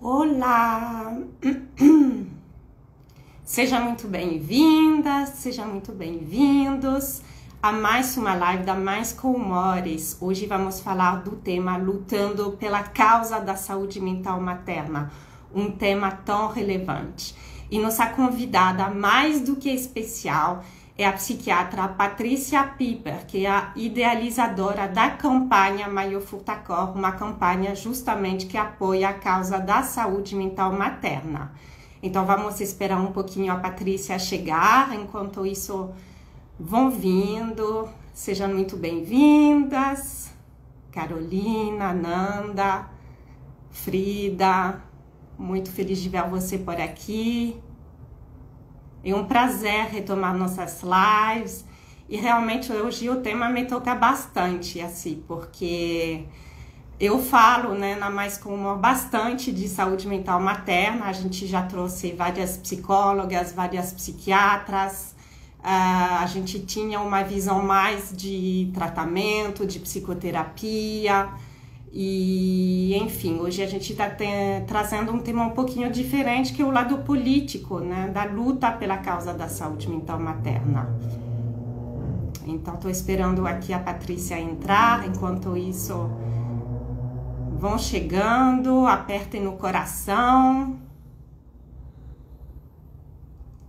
Olá! Seja muito bem-vinda, seja muito bem-vindos a mais uma live da Mais com Humores. Hoje vamos falar do tema Lutando pela Causa da Saúde Mental Materna, um tema tão relevante. E nossa convidada mais do que especial é a psiquiatra Patrícia Piper, que é a idealizadora da campanha Maior Furtacor, uma campanha justamente que apoia a causa da saúde mental materna. Então vamos esperar um pouquinho a Patrícia chegar, enquanto isso vão vindo, sejam muito bem-vindas, Carolina, Nanda, Frida, muito feliz de ver você por aqui. É um prazer retomar nossas lives e realmente hoje o tema me toca bastante, assim, porque eu falo, né, na Mais com Humor bastante de saúde mental materna. A gente já trouxe várias psicólogas, várias psiquiatras, a gente tinha uma visão mais de tratamento, de psicoterapia. E, enfim, hoje a gente está trazendo um tema um pouquinho diferente, que é o lado político, né, da luta pela causa da saúde mental materna. Então, estou esperando aqui a Patrícia entrar. Enquanto isso, vão chegando, apertem no coração.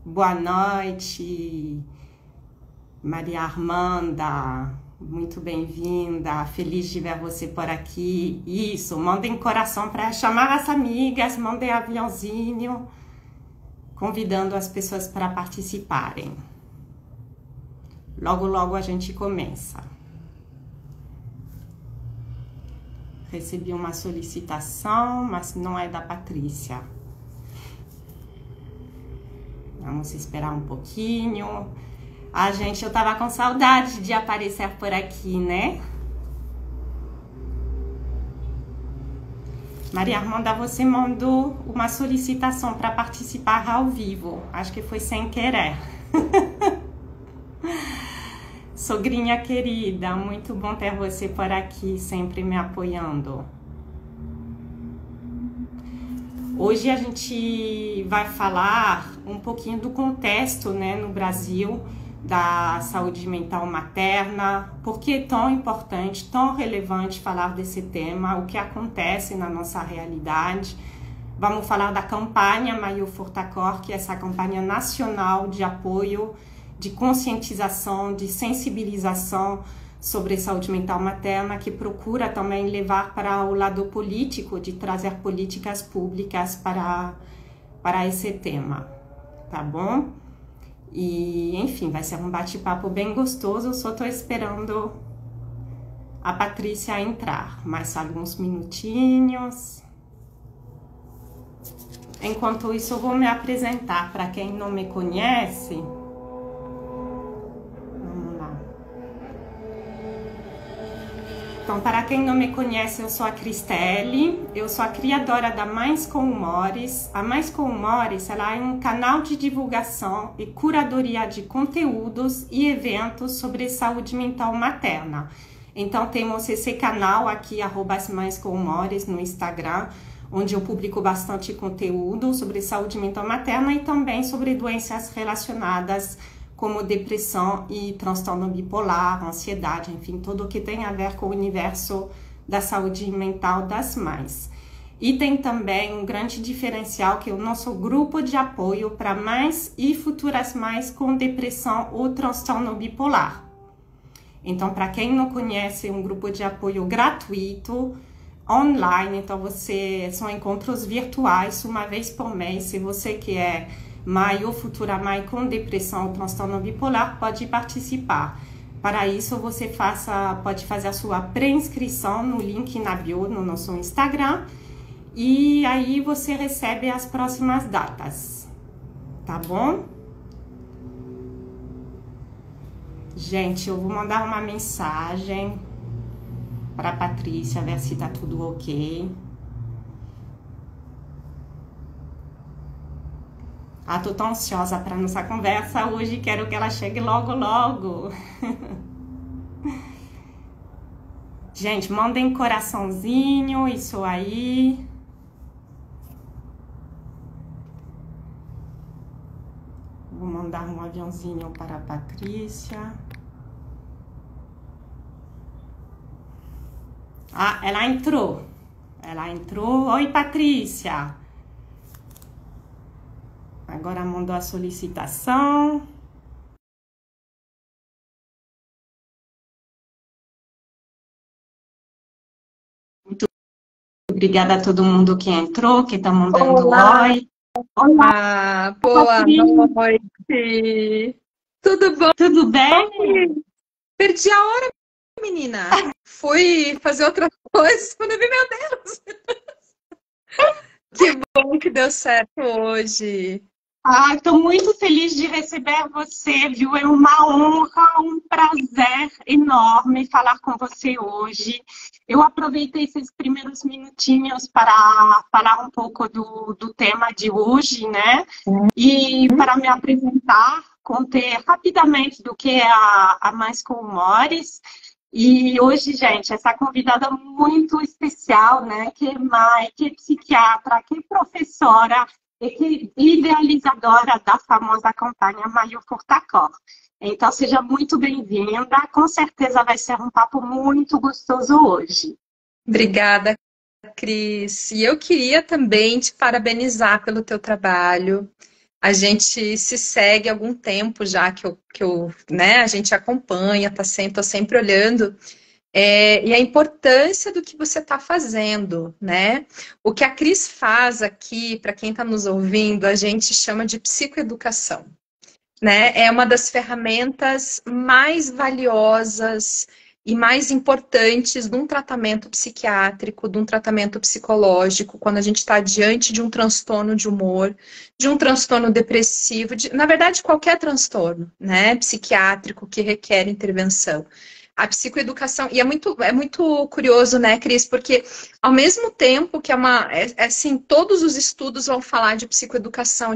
Boa noite, Maria Armanda. Muito bem-vinda, feliz de ver você por aqui. Isso, mandem coração para chamar as amigas, mandem aviãozinho, convidando as pessoas para participarem. Logo, logo a gente começa. Recebi uma solicitação, mas não é da Patrícia. Vamos esperar um pouquinho. Ah, gente, eu tava com saudade de aparecer por aqui, né? Maria Armanda, você mandou uma solicitação para participar ao vivo. Acho que foi sem querer. Sogrinha querida, muito bom ter você por aqui, sempre me apoiando. Hoje a gente vai falar um pouquinho do contexto, né, no Brasil, da saúde mental materna, por que é tão importante, tão relevante falar desse tema, o que acontece na nossa realidade. Vamos falar da campanha Maior Furtacor, que é essa campanha nacional de apoio, de conscientização, de sensibilização sobre saúde mental materna, que procura também levar para o lado político, de trazer políticas públicas para esse tema, tá bom? E, enfim, vai ser um bate-papo bem gostoso. Eu só tô esperando a Patrícia entrar. Mais alguns minutinhos. Enquanto isso, eu vou me apresentar. Para quem não me conhece, vamos lá. Então, para quem não me conhece, eu sou a Cristelle, eu sou a criadora da Mais com Humores. A Mais com Humores, ela é um canal de divulgação e curadoria de conteúdos e eventos sobre saúde mental materna. Então, temos esse canal aqui, @maiscomhumores no Instagram, onde eu publico bastante conteúdo sobre saúde mental materna e também sobre doenças relacionadas como depressão e transtorno bipolar, ansiedade, enfim, tudo o que tem a ver com o universo da saúde mental das mães. E tem também um grande diferencial, que é o nosso grupo de apoio para mães e futuras mães com depressão ou transtorno bipolar. Então, para quem não conhece, é um grupo de apoio gratuito, online. Então, são encontros virtuais, uma vez por mês. Se você quer mãe ou futura mãe com depressão ou transtorno bipolar, pode participar. Para isso, você pode fazer a sua pré-inscrição no link na bio no nosso Instagram, e aí você recebe as próximas datas, tá bom? Gente, eu vou mandar uma mensagem para a Patrícia, ver se tá tudo ok. Ah, tô tão ansiosa para nossa conversa hoje, quero que ela chegue logo, logo. Gente, mandem coraçãozinho, isso aí. mandar um aviãozinho para a Patrícia. Ah, ela entrou. Ela entrou. Oi, Patrícia. Agora mandou a solicitação. Muito obrigada a todo mundo que entrou, que está mandando oi. Olá, boa noite. Tudo bom? Tudo bem? Perdi a hora, menina. Fui fazer outras coisas quando eu vi, meu Deus. Que bom que deu certo hoje. Estou muito feliz de receber você, viu? É uma honra, um prazer enorme falar com você hoje. Eu aproveitei esses primeiros minutinhos para falar um pouco do tema de hoje, né? E para me apresentar, conter rapidamente do que é a Mais com Humores. E hoje, gente, essa convidada muito especial, né? Que é mãe, que é psiquiatra, que é professora, e idealizadora da famosa campanha Maio Furtacor. Então, seja muito bem-vinda. Com certeza vai ser um papo muito gostoso hoje. Obrigada, Cris. E eu queria também te parabenizar pelo teu trabalho. A gente se segue há algum tempo já né, a gente acompanha, tô sempre olhando. E a importância do que você está fazendo, né? O que a Cris faz aqui, para quem está nos ouvindo, a gente chama de psicoeducação, né? É uma das ferramentas mais valiosas e mais importantes de um tratamento psiquiátrico, de um tratamento psicológico, quando a gente está diante de um transtorno de humor, de um transtorno depressivo, na verdade, qualquer transtorno, né, psiquiátrico que requer intervenção. A psicoeducação, e é muito curioso, né, Cris, porque ao mesmo tempo que assim, todos os estudos vão falar de psicoeducação,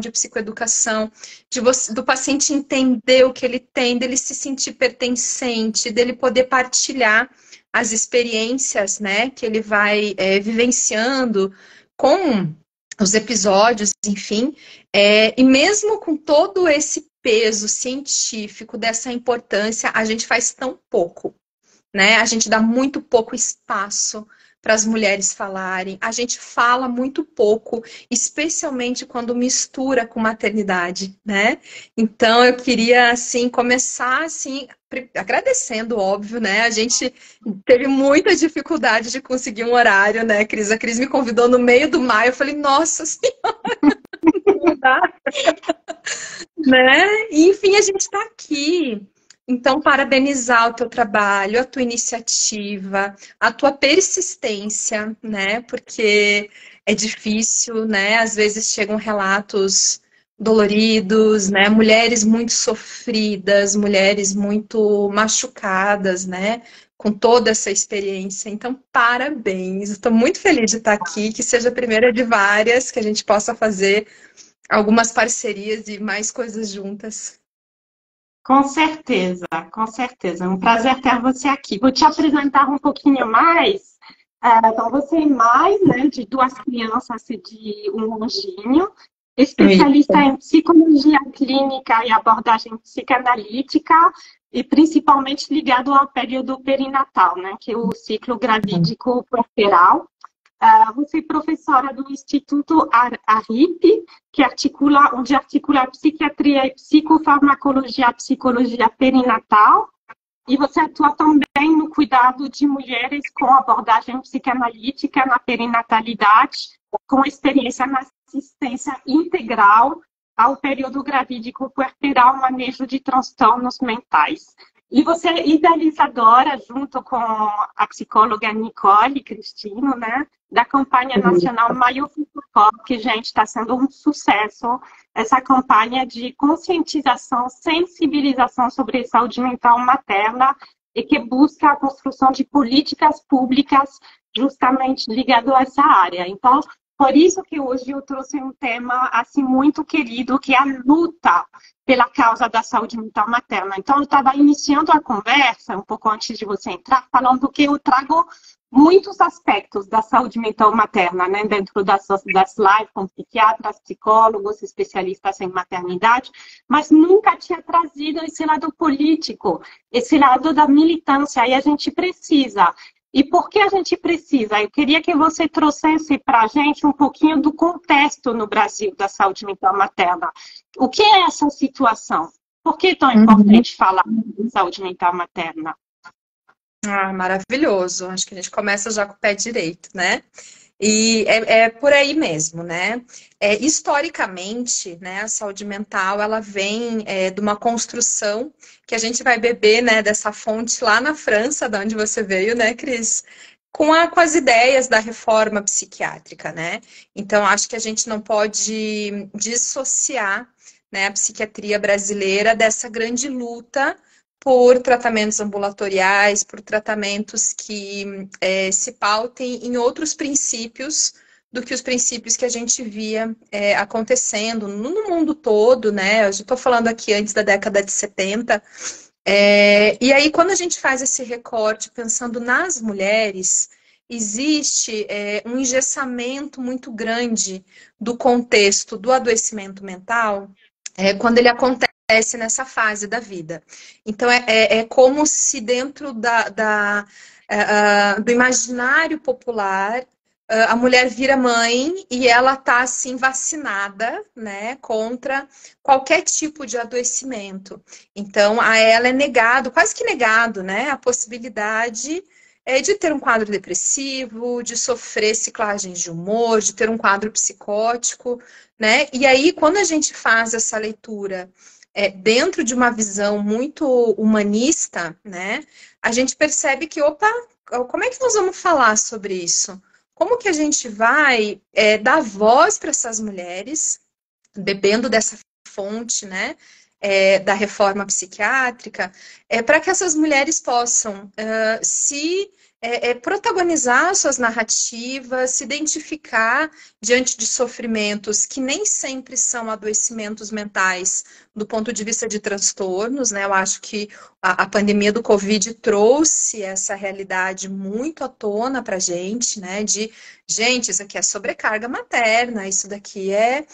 do paciente entender o que ele tem, dele se sentir pertencente, dele poder partilhar as experiências, né, que ele vai vivenciando com os episódios, enfim, e mesmo com todo esse peso científico dessa importância, a gente faz tão pouco, né? A gente dá muito pouco espaço para as mulheres falarem, a gente fala muito pouco, especialmente quando mistura com maternidade, né? Então eu queria assim começar assim agradecendo, óbvio, né? A gente teve muita dificuldade de conseguir um horário, né, Cris? A Cris me convidou no meio do maio, eu falei, nossa senhora, não dá. Né? E, enfim, a gente está aqui. Então, parabenizar o teu trabalho, a tua iniciativa, a tua persistência, né? Porque é difícil, né? Às vezes chegam relatos doloridos, né? Mulheres muito sofridas, mulheres muito machucadas, né? Com toda essa experiência. Então, parabéns. Estou muito feliz de estar aqui, que seja a primeira de várias, que a gente possa fazer algumas parcerias e mais coisas juntas. Com certeza, com certeza. É um prazer ter você aqui. Vou te apresentar um pouquinho mais. Então, você é mãe, né, de duas crianças e de um anjinho, especialista em psicologia clínica e abordagem psicanalítica, e principalmente ligado ao período perinatal, né, que é o ciclo gravídico puerperal. Você é professora do Instituto ARIP, onde articula psiquiatria e psicofarmacologia, psicologia perinatal, e você atua também no cuidado de mulheres com abordagem psicanalítica na perinatalidade, com experiência na assistência integral ao período gravídico puerperal, manejo de transtornos mentais. E você é idealizadora, junto com a psicóloga Nicole Cristino, né, da campanha nacional Maio Furtacor, que, gente, está sendo um sucesso. Essa campanha de conscientização, sensibilização sobre saúde mental materna e que busca a construção de políticas públicas justamente ligado a essa área. Então, por isso que hoje eu trouxe um tema assim muito querido, que é a luta pela causa da saúde mental materna. Então, eu estava iniciando a conversa, um pouco antes de você entrar, falando que eu trago muitos aspectos da saúde mental materna, né, dentro das lives com psiquiatras, psicólogos, especialistas em maternidade, mas nunca tinha trazido esse lado político, esse lado da militância, e a gente precisa. E por que a gente precisa? Eu queria que você trouxesse para a gente um pouquinho do contexto no Brasil da saúde mental materna. O que é essa situação? Por que é tão importante falar de saúde mental materna? Ah, maravilhoso. Acho que a gente começa já com o pé direito, né? E é por aí mesmo, né? Historicamente, né, a saúde mental, ela vem de uma construção que a gente vai beber, né, dessa fonte lá na França, de onde você veio, né, Cris? Com as ideias da reforma psiquiátrica, né? Então, acho que a gente não pode dissociar, né, a psiquiatria brasileira dessa grande luta por tratamentos ambulatoriais, por tratamentos que se pautem em outros princípios do que os princípios que a gente via acontecendo no mundo todo, né? Eu já estou falando aqui antes da década de 70. E aí, quando a gente faz esse recorte pensando nas mulheres, existe um engessamento muito grande do contexto do adoecimento mental quando ele acontece nessa fase da vida. Então, é como se dentro do imaginário popular, a mulher vira mãe e ela está, assim, vacinada, né, contra qualquer tipo de adoecimento. Então, a ela é negado, quase que negado, né, a possibilidade de ter um quadro depressivo, de sofrer ciclagens de humor, de ter um quadro psicótico, né? E aí, quando a gente faz essa leitura dentro de uma visão muito humanista, né, a gente percebe que, opa, como é que nós vamos falar sobre isso? Como que a gente vai dar voz para essas mulheres, bebendo dessa fonte, né, da reforma psiquiátrica, para que essas mulheres possam se protagonizar suas narrativas, se identificar diante de sofrimentos que nem sempre são adoecimentos mentais do ponto de vista de transtornos, né? Eu acho que a pandemia do Covid trouxe essa realidade muito à tona para a gente, né? Gente, isso aqui é sobrecarga materna, isso daqui é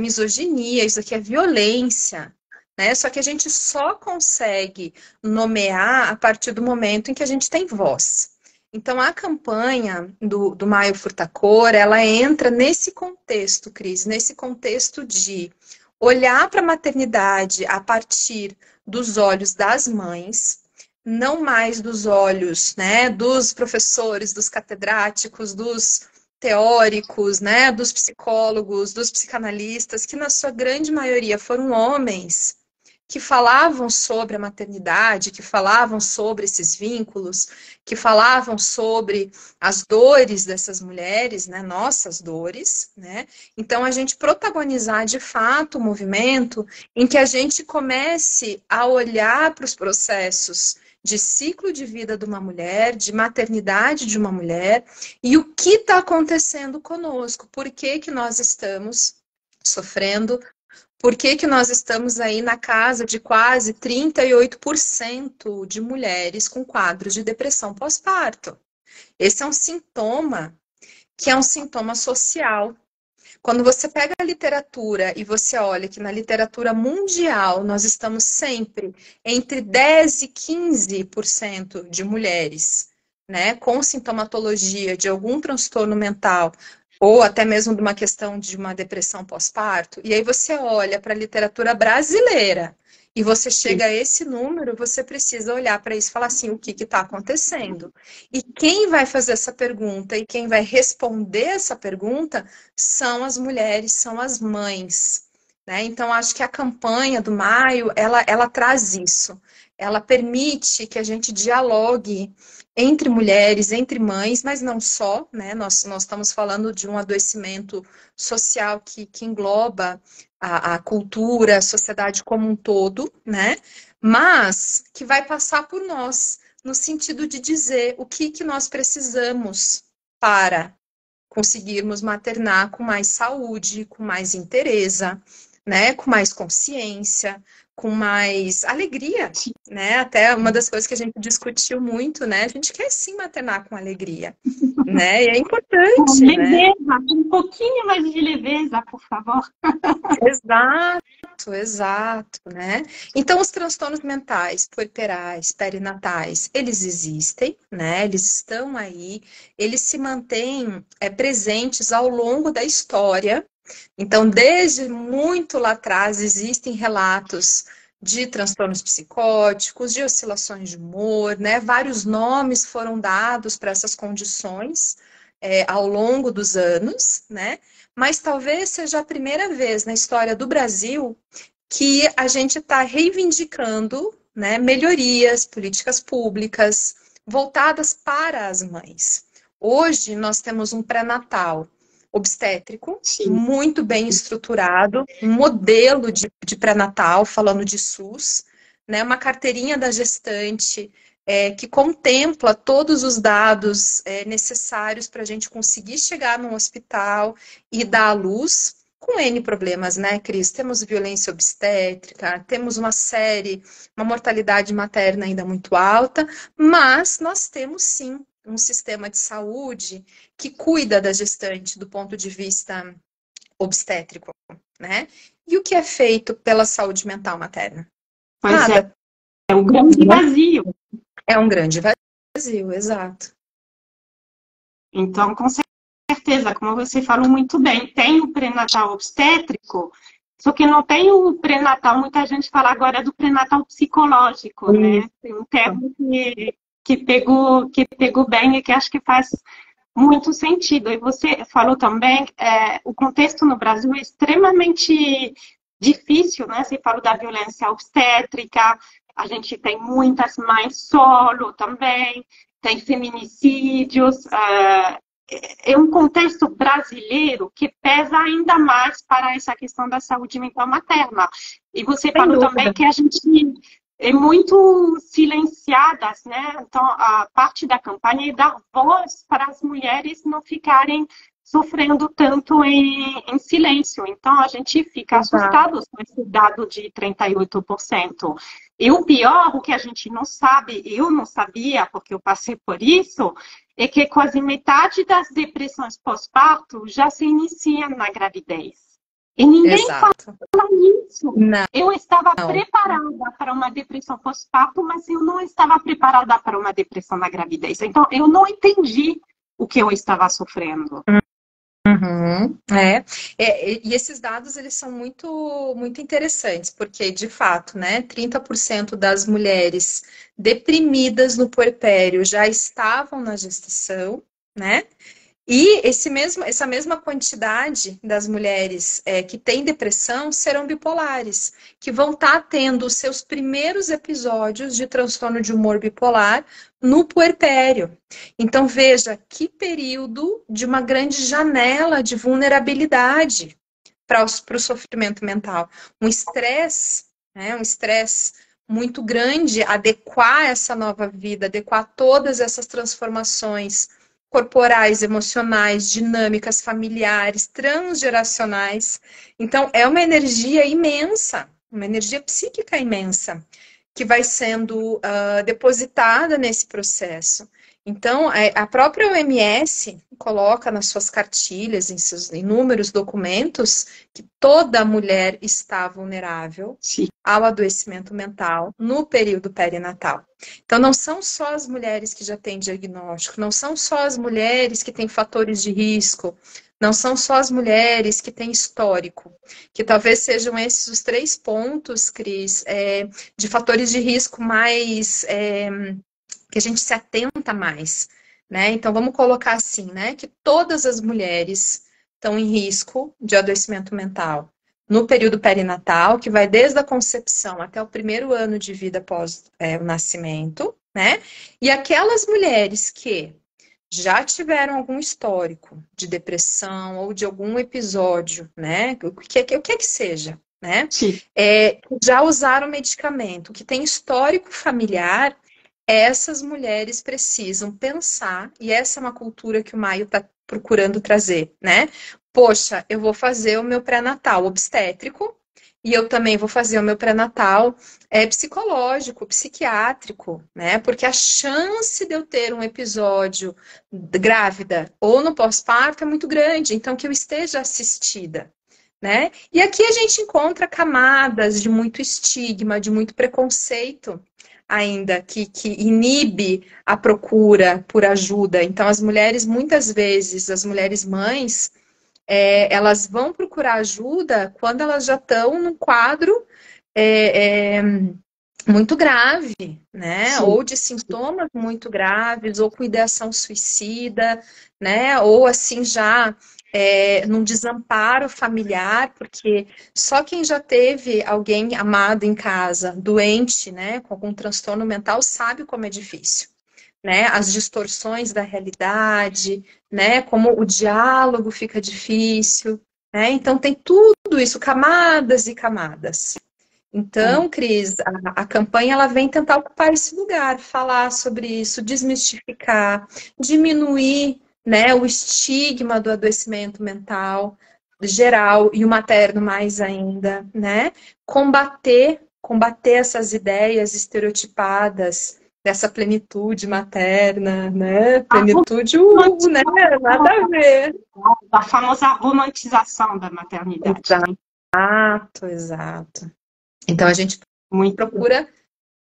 misoginia, isso daqui é violência, né? Só que a gente só consegue nomear a partir do momento em que a gente tem voz. Então, a campanha do Maio Furtacor, ela entra nesse contexto, Cris, nesse contexto de olhar para a maternidade a partir dos olhos das mães, não mais dos olhos, né, dos professores, dos catedráticos, dos teóricos, né, dos psicólogos, dos psicanalistas, que na sua grande maioria foram homens que falavam sobre a maternidade, que falavam sobre esses vínculos, que falavam sobre as dores dessas mulheres, né, nossas dores, né? Então, a gente protagonizar de fato o movimento em que a gente comece a olhar para os processos de ciclo de vida de uma mulher, de maternidade de uma mulher, e o que está acontecendo conosco, por que que nós estamos sofrendo. Por que que nós estamos aí na casa de quase 38% de mulheres com quadros de depressão pós-parto? Esse é um sintoma que é um sintoma social. Quando você pega a literatura e você olha que na literatura mundial nós estamos sempre entre 10 e 15% de mulheres, né, com sintomatologia de algum transtorno mental ou até mesmo de uma questão de uma depressão pós-parto, e aí você olha para a literatura brasileira e você chega a esse número, você precisa olhar para isso e falar assim, o que está acontecendo? E quem vai fazer essa pergunta e quem vai responder essa pergunta são as mulheres, são as mães, né? Então, acho que a campanha do Maio, ela traz isso. Ela permite que a gente dialogue entre mulheres, entre mães, mas não só, né? Nós estamos falando de um adoecimento social que engloba a cultura, a sociedade como um todo, né? Mas que vai passar por nós, no sentido de dizer o que nós precisamos para conseguirmos maternar com mais saúde, com mais inteireza, né? Com mais consciência, com mais alegria, né? Até uma das coisas que a gente discutiu muito, né? A gente quer sim maternar com alegria, né? E é Com importante, né? leveza, com um pouquinho mais de leveza, por favor. Exato, exato, né? Então, os transtornos mentais, puerperais, perinatais, eles existem, né? Eles estão aí, eles se mantêm presentes ao longo da história. Então, desde muito lá atrás, existem relatos de transtornos psicóticos, de oscilações de humor, né? Vários nomes foram dados para essas condições ao longo dos anos, né? Mas talvez seja a primeira vez na história do Brasil que a gente está reivindicando, né, melhorias, políticas públicas voltadas para as mães. Hoje nós temos um pré-natal obstétrico Sim. muito bem estruturado, um modelo de pré-natal, falando de SUS, né, uma carteirinha da gestante que contempla todos os dados necessários para a gente conseguir chegar num hospital e dar à luz, com N problemas, né, Cris? Temos violência obstétrica, temos uma mortalidade materna ainda muito alta, mas nós temos sim um sistema de saúde que cuida da gestante do ponto de vista obstétrico, né? E o que é feito pela saúde mental materna? Pois Nada. é um grande vazio. É um grande vazio, exato. Então, com certeza, como você falou muito bem, tem o pré-natal obstétrico, só que não tem o pré-natal, muita gente fala agora do pré-natal psicológico, né? Tem um termo que pegou bem e que acho que faz muito sentido. E você falou também, o contexto no Brasil é extremamente difícil, né? Você falou da violência obstétrica, a gente tem muitas mães solo também, tem feminicídios, é um contexto brasileiro que pesa ainda mais para essa questão da saúde mental materna. E você falou também que a gente é muito silenciadas, né? Então, a parte da campanha é dar voz para as mulheres não ficarem sofrendo tanto em silêncio. Então, a gente fica assustado com esse dado de 38%. E o pior, o que a gente não sabe, eu não sabia, porque eu passei por isso, é que quase metade das depressões pós-parto já se iniciam na gravidez. E ninguém fala nisso. Não. Eu estava preparada para uma depressão pós-parto, mas eu não estava preparada para uma depressão na gravidez. Então, eu não entendi o que eu estava sofrendo. Uhum, e esses dados, eles são muito, muito interessantes, porque, de fato, né, 30% das mulheres deprimidas no puerpério já estavam na gestação, né? E essa mesma quantidade das mulheres que têm depressão serão bipolares, que vão estar tendo os seus primeiros episódios de transtorno de humor bipolar no puerpério. Então, veja que período de uma grande janela de vulnerabilidade para o sofrimento mental. Um estresse, né, um estresse muito grande, adequar essa nova vida, adequar todas essas transformações corporais, emocionais, dinâmicas, familiares, transgeracionais. Então, é uma energia imensa, uma energia psíquica imensa, que vai sendo depositada nesse processo. Então, a própria OMS coloca nas suas cartilhas, em seus inúmeros documentos, que toda mulher está vulnerável ao adoecimento mental no período perinatal. Então, não são só as mulheres que já têm diagnóstico, não são só as mulheres que têm fatores de risco, não são só as mulheres que têm histórico, que talvez sejam esses os 3 pontos, Cris, de fatores de risco mais que a gente se atenta mais, né? Então, vamos colocar assim, né? Que todas as mulheres estão em risco de adoecimento mental no período perinatal, que vai desde a concepção até o primeiro ano de vida após o nascimento, né? E aquelas mulheres que já tiveram algum histórico de depressão ou de algum episódio, né? O que é que seja, né? Já usaram medicamento, que tem histórico familiar, essas mulheres precisam pensar, e essa é uma cultura que o Maio está procurando trazer, né? Poxa, eu vou fazer o meu pré-natal obstétrico, e eu também vou fazer o meu pré-natal psicológico, psiquiátrico, né? Porque a chance de eu ter um episódio grávida ou no pós-parto é muito grande, então que eu esteja assistida, né? E aqui a gente encontra camadas de muito estigma, de muito preconceito ainda, que inibe a procura por ajuda. Então, as mulheres, muitas vezes, as mulheres mães, elas vão procurar ajuda quando elas já estão num quadro é, é, muito grave, né? Sim. Ou de sintomas muito graves, ou com ideação suicida, né? Ou assim já num desamparo familiar, porque só quem já teve alguém amado em casa, doente, né, com algum transtorno mental, sabe como é difícil, né? As distorções da realidade, né? Como o diálogo fica difícil, né? Então tem tudo isso, camadas e camadas. É. Então, Cris, a campanha ela vem tentar ocupar esse lugar, falar sobre isso, desmistificar, diminuir, né, o estigma do adoecimento mental geral e o materno mais ainda, né? Combater essas ideias estereotipadas dessa plenitude materna, né? A Plenitude, né? Nada a ver. a famosa romantização da maternidade, né? Exato, exato. Então a gente Muito bom. procura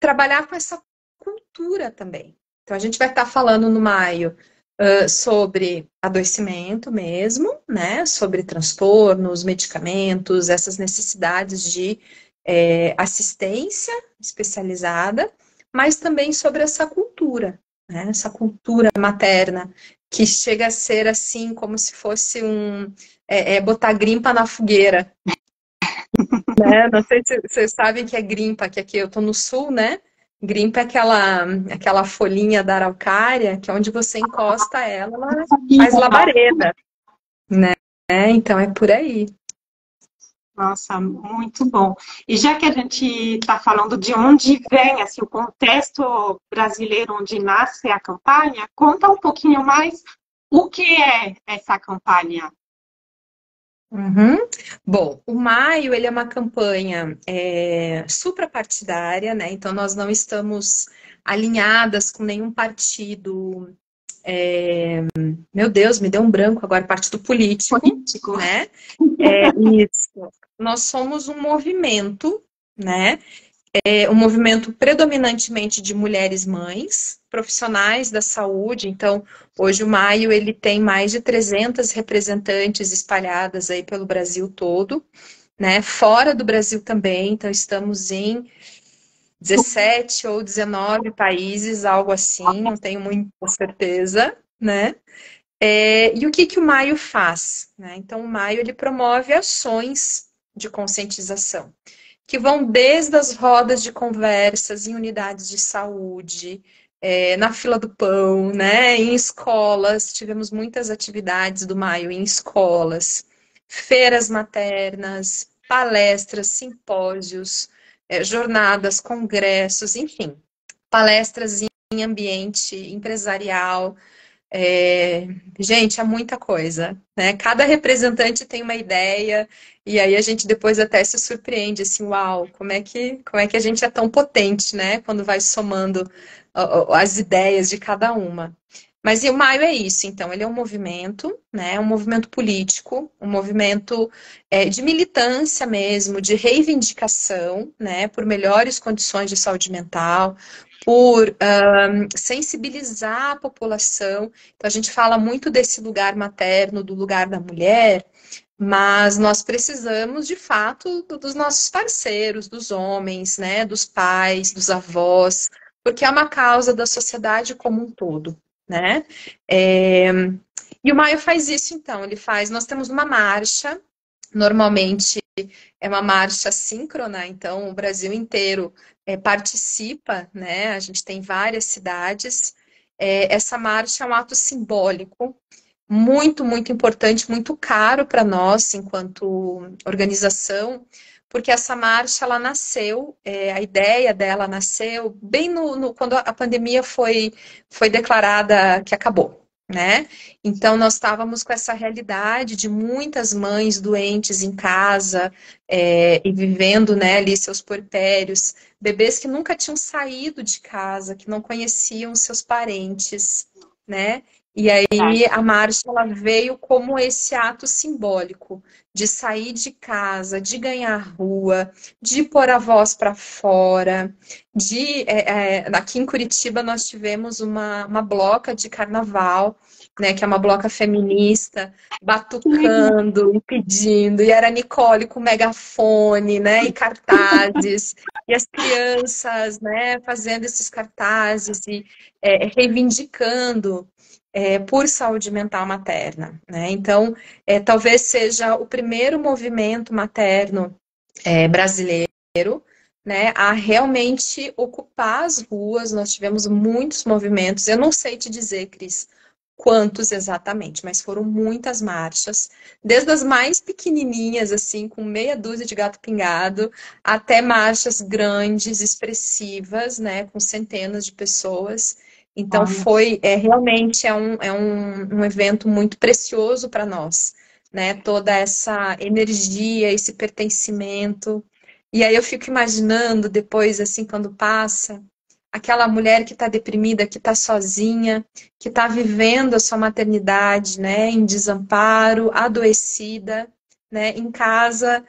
trabalhar com essa cultura também. Então, a gente vai estar falando no maio sobre adoecimento mesmo, né? Sobre transtornos, medicamentos, essas necessidades de assistência especializada, mas também sobre essa cultura, né? Essa cultura materna que chega a ser assim como se fosse botar grimpa na fogueira, né? Não sei se vocês sabem que é grimpa, que aqui eu tô no sul, né? Grimpa é aquela folhinha da araucária, que é onde você encosta ela, ela faz labareda, né? Então é por aí. Nossa, muito bom. E já que a gente está falando de onde vem, assim, o contexto brasileiro onde nasce a campanha, conta um pouquinho mais o que é essa campanha. Uhum. Bom, o Maio ele é uma campanha suprapartidária, né? Então nós não estamos alinhadas com nenhum partido. Meu Deus, me deu um branco agora, partido político, Político. né? Isso. Nós somos um movimento, né? Um movimento predominantemente de mulheres mães, profissionais da saúde. Então, hoje o Maio ele tem mais de 300 representantes espalhadas aí pelo Brasil todo, né? Fora do Brasil também. Então, estamos em 17 ou 19 países, algo assim, não tenho muita certeza, né? E o que que o Maio faz, né? Então, o Maio ele promove ações de conscientização que vão desde as rodas de conversas em unidades de saúde, na fila do pão, né, em escolas, tivemos muitas atividades do Maio em escolas, feiras maternas, palestras, simpósios, jornadas, congressos, enfim, palestras em ambiente empresarial, é, gente, é muita coisa, né? Cada representante tem uma ideia, e aí a gente depois até se surpreende, assim, uau, como é que a gente é tão potente, né? Quando vai somando as ideias de cada uma. Mas e o Maio é isso, então, ele é um movimento, né? Um movimento político, um movimento de militância mesmo, de reivindicação, né? Por melhores condições de saúde mental, por sensibilizar a população. Então, a gente fala muito desse lugar materno, do lugar da mulher, mas nós precisamos, de fato, dos nossos parceiros, dos homens, né, dos pais, dos avós, porque é uma causa da sociedade como um todo, né? E o Maio faz isso, então, nós temos uma marcha, normalmente é uma marcha síncrona, então o Brasil inteiro participa, né? A gente tem várias cidades. Essa marcha é um ato simbólico, muito, muito importante, muito caro para nós, enquanto organização, porque essa marcha, ela nasceu, a ideia dela nasceu bem quando a pandemia foi declarada que acabou. né? Então, nós estávamos com essa realidade de muitas mães doentes em casa, e vivendo, né, ali seus puerpérios, bebês que nunca tinham saído de casa, que não conheciam seus parentes, né? E aí a marcha ela veio como esse ato simbólico de sair de casa, de ganhar rua, de pôr a voz para fora, aqui em Curitiba nós tivemos uma bloca de carnaval, né, que é uma bloca feminista, batucando e pedindo, e era a Nicole com megafone, né, e cartazes, e as crianças, né, fazendo esses cartazes e reivindicando por saúde mental materna, né? Então, talvez seja o primeiro movimento materno brasileiro, né, a realmente ocupar as ruas. Nós tivemos muitos movimentos. Eu não sei te dizer, Cris, quantos exatamente, mas foram muitas marchas, desde as mais pequenininhas, assim, com meia dúzia de gato pingado, até marchas grandes, expressivas, né, com centenas de pessoas. Então, realmente um evento muito precioso para nós, né, toda essa energia, esse pertencimento. E aí eu fico imaginando depois, assim, quando passa, aquela mulher que está deprimida, que está sozinha, que está vivendo a sua maternidade, né, em desamparo, adoecida, né, em casa,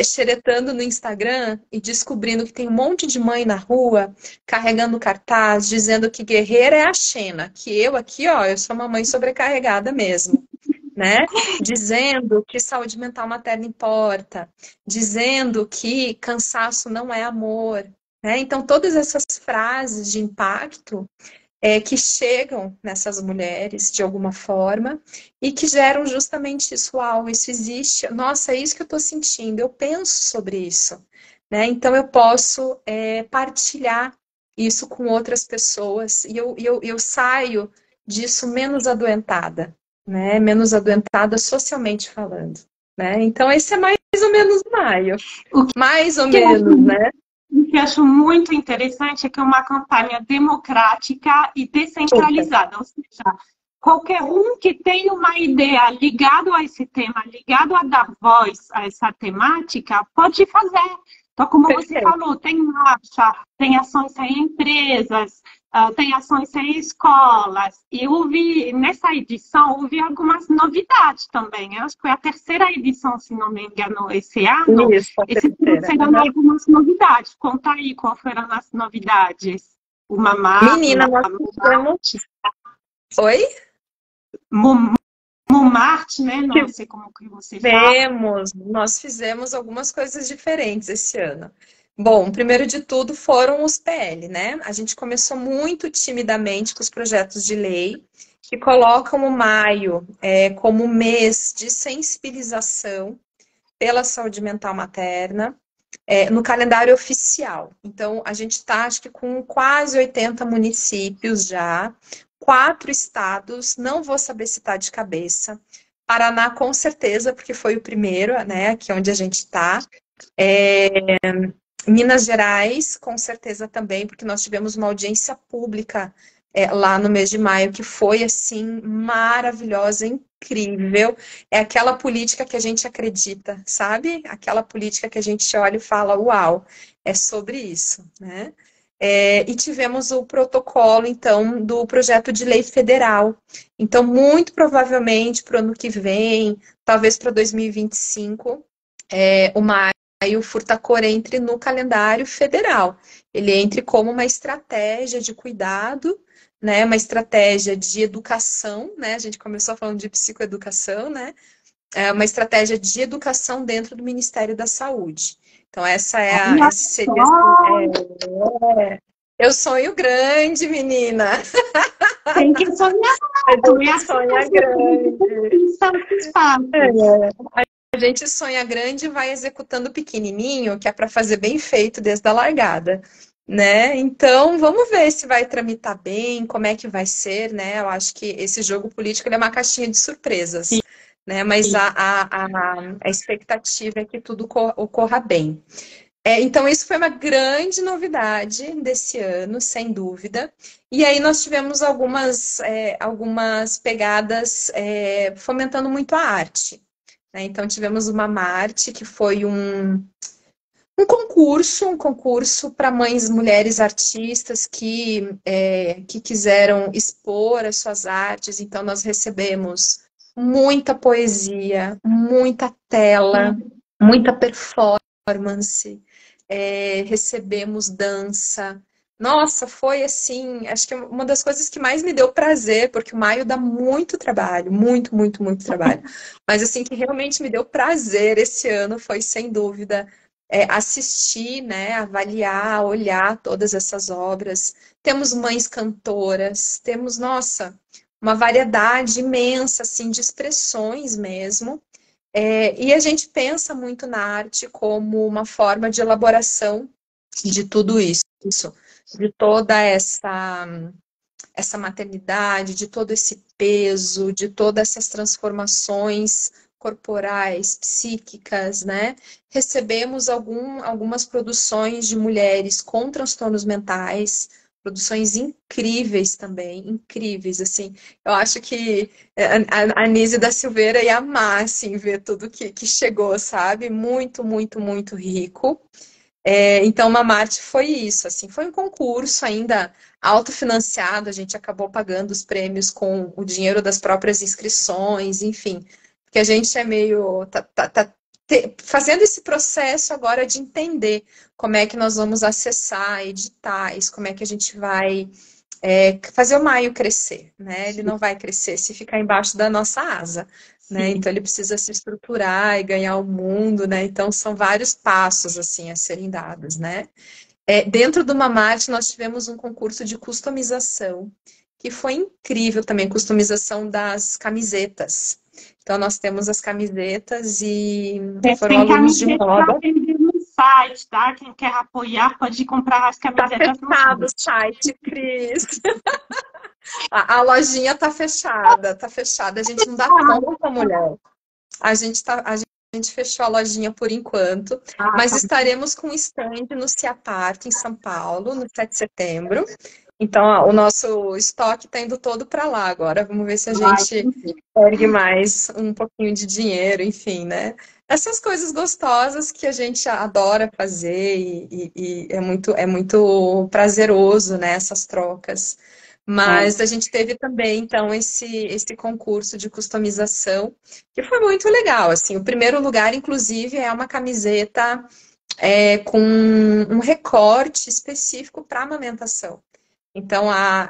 xeretando no Instagram e descobrindo que tem um monte de mãe na rua carregando cartaz, dizendo que guerreira é a Xena, que eu aqui, ó, eu sou uma mãe sobrecarregada mesmo. Né? Dizendo que saúde mental materna importa, dizendo que cansaço não é amor, né? Então, todas essas frases de impacto que chegam nessas mulheres de alguma forma e que geram justamente isso, uau, isso existe, nossa, é isso que eu estou sentindo, eu penso sobre isso, né? Então, eu posso partilhar isso com outras pessoas e eu saio disso menos adoentada, né? Menos adoentada socialmente falando, né? Então, esse é mais ou menos maio. O que Mais ou eu acho, menos, né? o que eu acho muito interessante é que é uma campanha democrática e Super. descentralizada, ou seja, qualquer um que tenha uma ideia ligado a esse tema, ligado a dar voz a essa temática, pode fazer. Então, como você Perfeito. falou, tem marcha, tem ações em empresas, tem ações em escolas. E nessa edição, houve algumas novidades também. Eu acho que foi a terceira edição, se não me engano, esse ano. Isso, a Esse terceira. serão algumas novidades. Conta aí quais foram as novidades. Uma Menina, máquina, nós fizemos. Oi? Montmartre, né? Não sei como que você fala. Nós fizemos algumas coisas diferentes esse ano. Bom, primeiro de tudo foram os PL, né? A gente começou muito timidamente com os projetos de lei que colocam o maio como mês de sensibilização pela saúde mental materna no calendário oficial. Então, a gente está, acho que com quase 80 municípios já, 4 estados, não vou saber citar de cabeça. Paraná, com certeza, porque foi o primeiro, né, aqui onde a gente está. Minas Gerais, com certeza também, porque nós tivemos uma audiência pública lá no mês de maio, que foi, assim, maravilhosa, incrível. É aquela política que a gente acredita, sabe? Aquela política que a gente olha e fala, uau, é sobre isso, né? E tivemos o protocolo, então, do projeto de lei federal. Então, muito provavelmente, para o ano que vem, talvez para 2025, o maio Furtacor entre no calendário federal. Ele entre como uma estratégia de cuidado, né, uma estratégia de educação, né, a gente começou falando de psicoeducação, né, uma estratégia de educação dentro do Ministério da Saúde. Então, Olha esse seria só! eu sonho grande, menina. Tem que sonhar A alto. E gente assim sonha você grande. conquista os passos. A gente sonha grande e vai executando pequenininho, que é para fazer bem feito desde a largada, né? Então, vamos ver se vai tramitar bem, como é que vai ser, né? Eu acho que esse jogo político ele é uma caixinha de surpresas, né? Mas a expectativa é que tudo ocorra bem. Então, isso foi uma grande novidade desse ano, sem dúvida. E aí nós tivemos algumas pegadas fomentando muito a arte, né? Então, tivemos uma Marte, que foi um concurso para mães, mulheres artistas que quiseram expor as suas artes. Então, nós recebemos muita poesia, muita tela, muita performance, recebemos dança. Nossa, foi assim, acho que é uma das coisas que mais me deu prazer, porque o maio dá muito trabalho, muito, muito, muito trabalho. Mas assim, que realmente me deu prazer esse ano foi, sem dúvida, assistir, né, avaliar, olhar todas essas obras. Temos mães cantoras, temos, nossa, uma variedade imensa, assim, de expressões mesmo. E a gente pensa muito na arte como uma forma de elaboração de tudo isso, de toda essa maternidade, de todo esse peso, de todas essas transformações corporais, psíquicas, né? Recebemos algumas produções de mulheres com transtornos mentais, produções incríveis também, incríveis, assim. Eu acho que a Anísia da Silveira ia amar, assim, ver tudo que chegou, sabe? Muito, muito, muito rico. Então, Mamarte foi isso, assim, foi um concurso ainda autofinanciado, a gente acabou pagando os prêmios com o dinheiro das próprias inscrições, enfim, porque a gente é meio fazendo esse processo agora de entender como é que nós vamos acessar editais, como é que a gente vai fazer o maio crescer, né? Ele não vai crescer se ficar embaixo da nossa asa, né? Então ele precisa se estruturar e ganhar o mundo, né? Então são vários passos assim a serem dados, né? Dentro do Mamate nós tivemos um concurso de customização que foi incrível também, customização das camisetas. Então nós temos as camisetas e foram Tem alunos de camiseta para moda. vender no site, tá? Quem quer apoiar pode comprar as Tá camisetas no fechado o site. site, Cris. A lojinha tá fechada, tá fechada. A gente não dá conta, mulher. A gente fechou a lojinha por enquanto, Ah, mas tá. estaremos com um stand no Ciapark, em São Paulo, no 7 de setembro. Então, ó, o nosso estoque está indo todo para lá agora. Vamos ver se a Ai, gente ergue mais um pouquinho de dinheiro, enfim, né? Essas coisas gostosas que a gente adora fazer e é muito prazeroso, né? Essas trocas. é. Mas a gente teve também, então, esse concurso de customização, que foi muito legal, assim. O primeiro lugar, inclusive, é uma camiseta com um recorte específico para amamentação. Então, a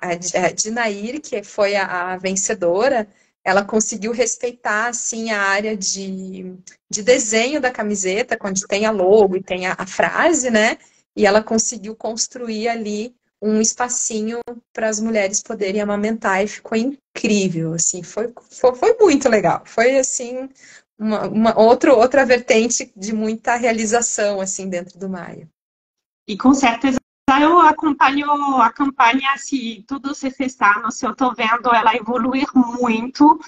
Dinair, que foi a vencedora, ela conseguiu respeitar, assim, a área de desenho da camiseta, onde tem a logo e tem a frase, né? E ela conseguiu construir ali um espacinho para as mulheres poderem amamentar e ficou incrível, assim, foi muito legal. Foi, assim, outra vertente de muita realização, assim, dentro do Maia. E com certeza eu acompanho a campanha, se tudo se cessar, se eu estou vendo ela evoluir muito.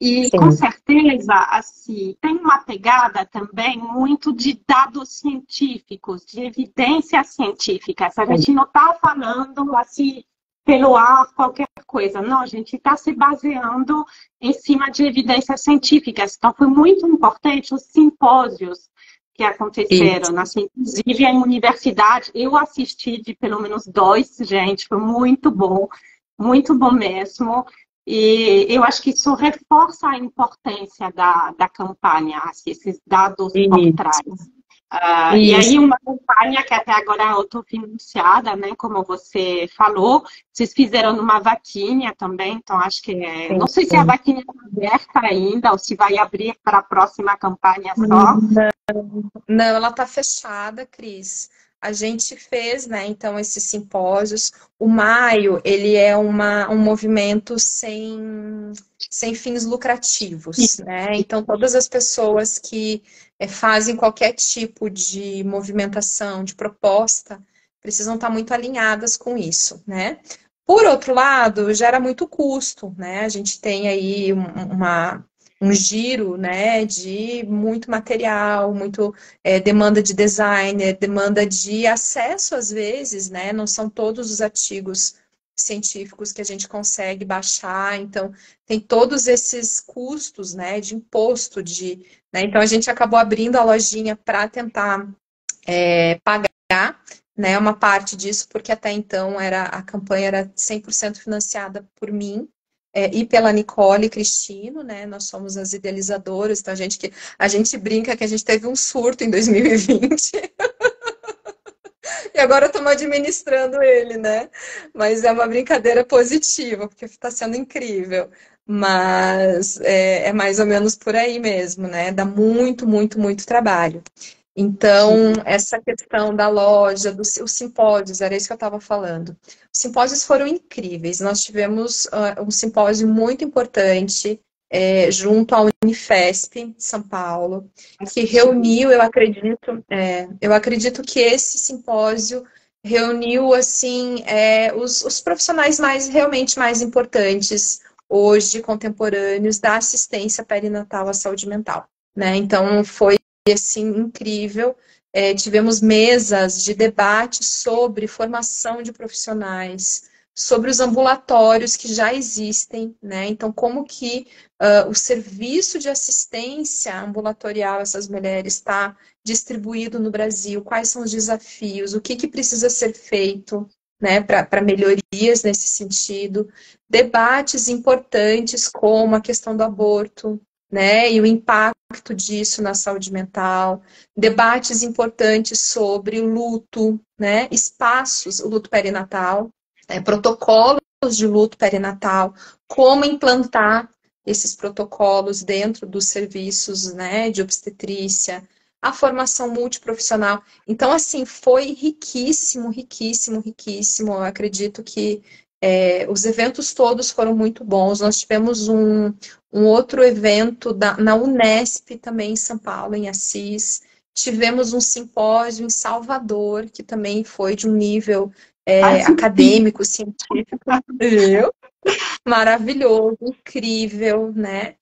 E com Sim. certeza, assim, tem uma pegada também muito de dados científicos, de evidências científicas. A gente não está falando assim pelo ar qualquer coisa, não, a gente está se baseando em cima de evidências científicas. Então, foi muito importante os simpósios que aconteceram, assim, inclusive em universidade. Eu assisti de pelo menos dois, gente, foi muito bom mesmo. E eu acho que isso reforça a importância da campanha, assim, esses dados por trás. E Isso. aí uma campanha que até agora é autofinanciada, né, como você falou, vocês fizeram numa vaquinha também, então acho que não sei se a vaquinha está aberta ainda ou se vai abrir para a próxima campanha só. Não, ela está fechada, Cris. A gente fez, né, então, esses simpósios. O Maio, ele é um movimento sem fins lucrativos, né? Então, todas as pessoas que fazem qualquer tipo de movimentação, de proposta, precisam estar muito alinhadas com isso, né? Por outro lado, gera muito custo, né? A gente tem aí um giro, né, de muito material, muito demanda de designer, demanda de acesso às vezes, né, não são todos os artigos científicos que a gente consegue baixar, então tem todos esses custos, né, de imposto, né, então a gente acabou abrindo a lojinha para tentar pagar, né, uma parte disso, porque até então a campanha era 100% financiada por mim, e pela Nicole e Cristino, né? Nós somos as idealizadoras, então a gente brinca que a gente teve um surto em 2020 e agora estamos administrando ele, né? Mas é uma brincadeira positiva, porque está sendo incrível. Mas é mais ou menos por aí mesmo, né? Dá muito, muito, muito trabalho. Então, essa questão da loja, os simpósios, era isso que eu estava falando. Os simpósios foram incríveis. Nós tivemos um simpósio muito importante junto à Unifesp, São Paulo, que reuniu, eu acredito que esse simpósio reuniu, assim, os profissionais realmente mais importantes hoje, contemporâneos, da assistência perinatal à saúde mental, né? Então, foi assim, incrível. Tivemos mesas de debate sobre formação de profissionais, sobre os ambulatórios que já existem, né? Então, como que o serviço de assistência ambulatorial a essas mulheres está distribuído no Brasil, quais são os desafios, o que precisa ser feito, né, para melhorias nesse sentido, debates importantes como a questão do aborto, né, e o impacto disso na saúde mental, debates importantes sobre o luto, né, espaços, o luto perinatal, protocolos de luto perinatal, como implantar esses protocolos dentro dos serviços, né, de obstetrícia, a formação multiprofissional. Então, assim, foi riquíssimo, riquíssimo, riquíssimo. Eu acredito que os eventos todos foram muito bons. Nós tivemos um outro evento na Unesp, também em São Paulo, em Assis. Tivemos um simpósio em Salvador, que também foi de um nível acadêmico, científico, viu? Maravilhoso, incrível, né?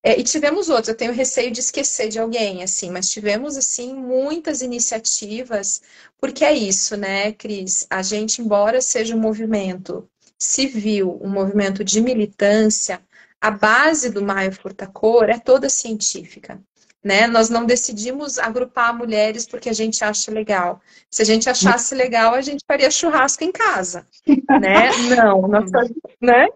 E tivemos outros, eu tenho receio de esquecer de alguém, assim, mas tivemos, assim, muitas iniciativas, porque é isso, né, Cris? A gente, embora seja um movimento civil, um movimento de militância, a base do Maio Furtacor é toda científica, né? Nós não decidimos agrupar mulheres porque a gente acha legal. Se a gente achasse legal, a gente faria churrasco em casa, né? Não, né?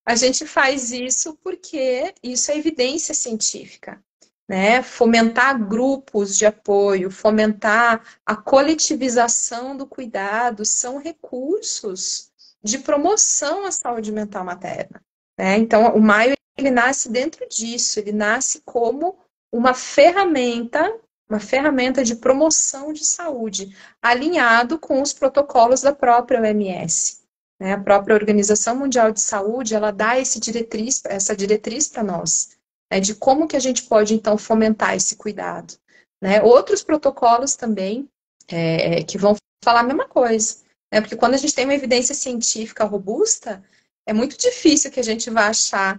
A gente faz isso porque isso é evidência científica, né? Fomentar grupos de apoio, fomentar a coletivização do cuidado são recursos de promoção à saúde mental materna, né? Então, o Maio, ele nasce dentro disso, ele nasce como uma ferramenta de promoção de saúde, alinhado com os protocolos da própria OMS. Né? A própria Organização Mundial de Saúde, ela dá essa diretriz para nós, né? De como que a gente pode, então, fomentar esse cuidado. Né? Outros protocolos também que vão falar a mesma coisa. Né? Porque quando a gente tem uma evidência científica robusta, é muito difícil que a gente vá achar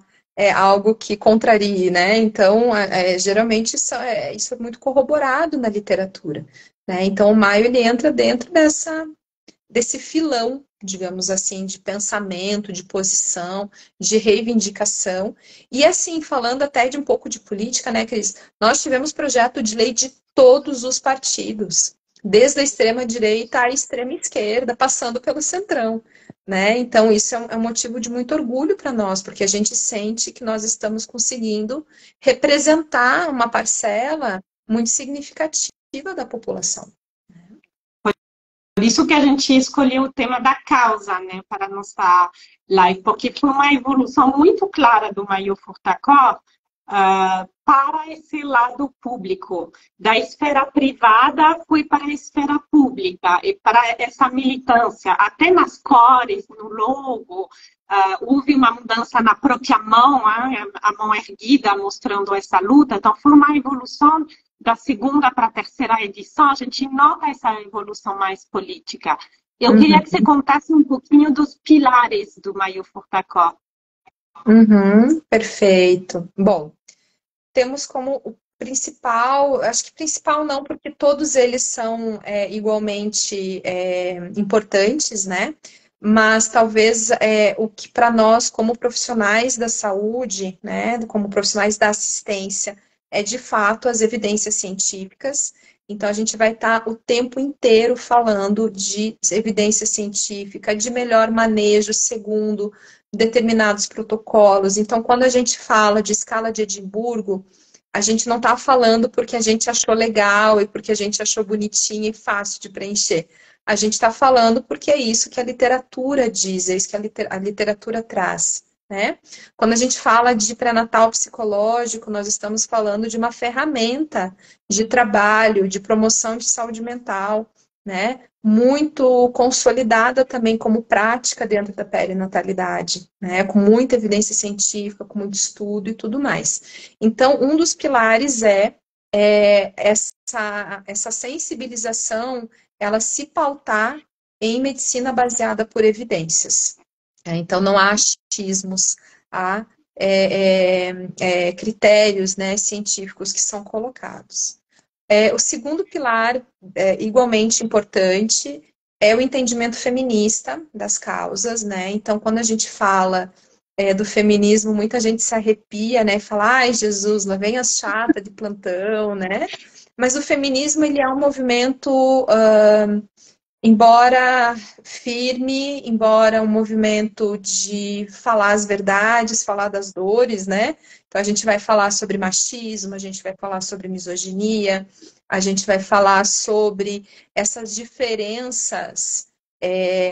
algo que contrarie, né? Então, geralmente isso é muito corroborado na literatura. Né? Então, o Maio, ele entra dentro desse filão, digamos assim, de pensamento, de posição, de reivindicação. E assim, falando até de um pouco de política, né, Cris? Nós tivemos projeto de lei de todos os partidos, desde a extrema-direita à extrema-esquerda, passando pelo centrão. Né? Então, isso é um motivo de muito orgulho para nós, porque a gente sente que nós estamos conseguindo representar uma parcela muito significativa da população. Por isso que a gente escolheu o tema da causa, né, para nossa live, porque foi uma evolução muito clara do Maio Furtacor para esse lado público. Da esfera privada foi para a esfera pública, e para essa militância, até nas cores, no logo, houve uma mudança na própria mão, a mão erguida mostrando essa luta, então foi uma evolução da segunda para a terceira edição, a gente nota essa evolução mais política. Eu queria que você contasse um pouquinho dos pilares do Maio Furtacor. Perfeito. Bom, temos como o principal, acho que principal não, porque todos eles são igualmente importantes, né? Mas talvez o que para nós, como profissionais da saúde, né, como profissionais da assistência, é de fato as evidências científicas. Então, a gente vai estar o tempo inteiro falando de evidência científica, de melhor manejo segundo determinados protocolos. Então, quando a gente fala de escala de Edimburgo, a gente não está falando porque a gente achou legal e porque a gente achou bonitinho e fácil de preencher. A gente está falando porque é isso que a literatura diz, é isso que a literatura traz, né? Quando a gente fala de pré-natal psicológico, nós estamos falando de uma ferramenta de trabalho, de promoção de saúde mental, né? Muito consolidada também como prática dentro da perinatalidade, né? Com muita evidência científica, com muito estudo e tudo mais. Então, um dos pilares essa sensibilização, ela se pautar em medicina baseada por evidências. Então, não há achismos, há critérios, né, científicos que são colocados. O segundo pilar, igualmente importante, é o entendimento feminista das causas, né? Então, quando a gente fala do feminismo, muita gente se arrepia, né? Fala, ai, Jesus, lá vem as chatas de plantão, né? Mas o feminismo, ele é um movimento, embora firme, embora um movimento de falar as verdades, falar das dores, né? Então, a gente vai falar sobre machismo, a gente vai falar sobre misoginia, a gente vai falar sobre essas diferenças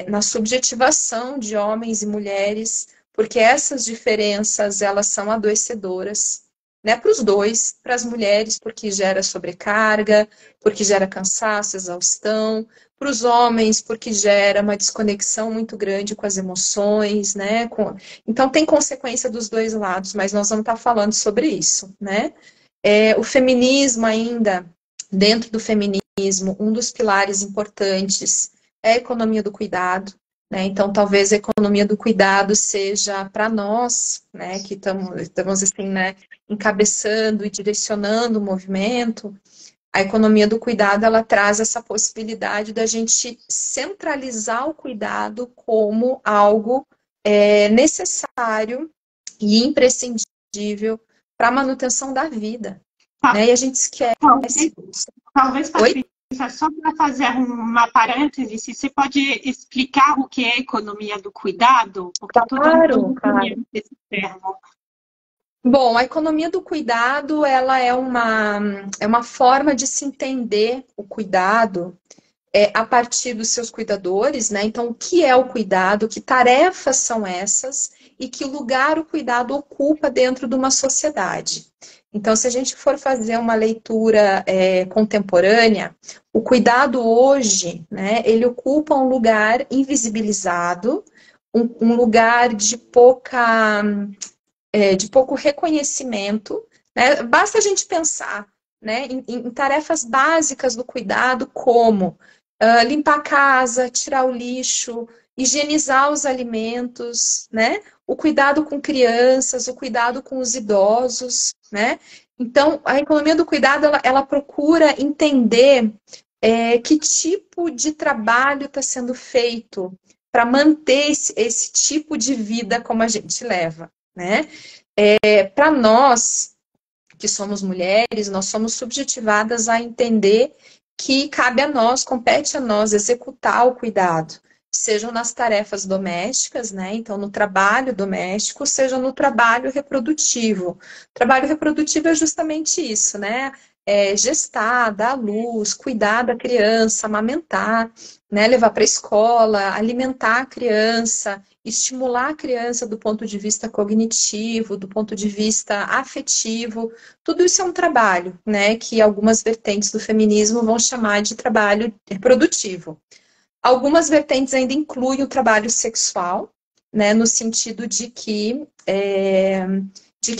na subjetivação de homens e mulheres, porque essas diferenças, elas são adoecedoras, né, para os dois, para as mulheres, porque gera sobrecarga, porque gera cansaço, exaustão, para os homens, porque gera uma desconexão muito grande com as emoções, né? Então, tem consequência dos dois lados, mas nós vamos estar falando sobre isso, né? O feminismo ainda, dentro do feminismo, um dos pilares importantes é a economia do cuidado, né? Então, talvez a economia do cuidado seja para nós, né, que estamos assim, né, encabeçando e direcionando o movimento. A economia do cuidado, ela traz essa possibilidade da gente centralizar o cuidado como algo necessário e imprescindível para a manutenção da vida. Né? E a gente esquece. Talvez, Patrícia, só para fazer uma parêntese, você pode explicar o que é economia do cuidado? Porque claro, todo mundo conhece esse termo. Bom, a economia do cuidado, ela é uma forma de se entender o cuidado a partir dos seus cuidadores, né? Então, o que é o cuidado, que tarefas são essas e que lugar o cuidado ocupa dentro de uma sociedade. Então, se a gente for fazer uma leitura contemporânea, o cuidado hoje, né, ele ocupa um lugar invisibilizado, um lugar de pouco reconhecimento, né? Basta a gente pensar, né, em tarefas básicas do cuidado, como limpar a casa, tirar o lixo, higienizar os alimentos, né? O cuidado com crianças, o cuidado com os idosos, né? Então, a economia do cuidado, ela procura entender que tipo de trabalho está sendo feito para manter esse tipo de vida como a gente leva, né? Para nós, que somos mulheres, nós somos subjetivadas a entender que cabe a nós, compete a nós executar o cuidado, sejam nas tarefas domésticas, né? Então, no trabalho doméstico, seja no trabalho reprodutivo. O trabalho reprodutivo é justamente isso, né? Gestar, dar à luz, cuidar da criança, amamentar, né? Levar para a escola, alimentar a criança, estimular a criança do ponto de vista cognitivo, do ponto de vista afetivo. Tudo isso é um trabalho, né? Que algumas vertentes do feminismo vão chamar de trabalho reprodutivo. Algumas vertentes ainda incluem o trabalho sexual, né, no sentido de que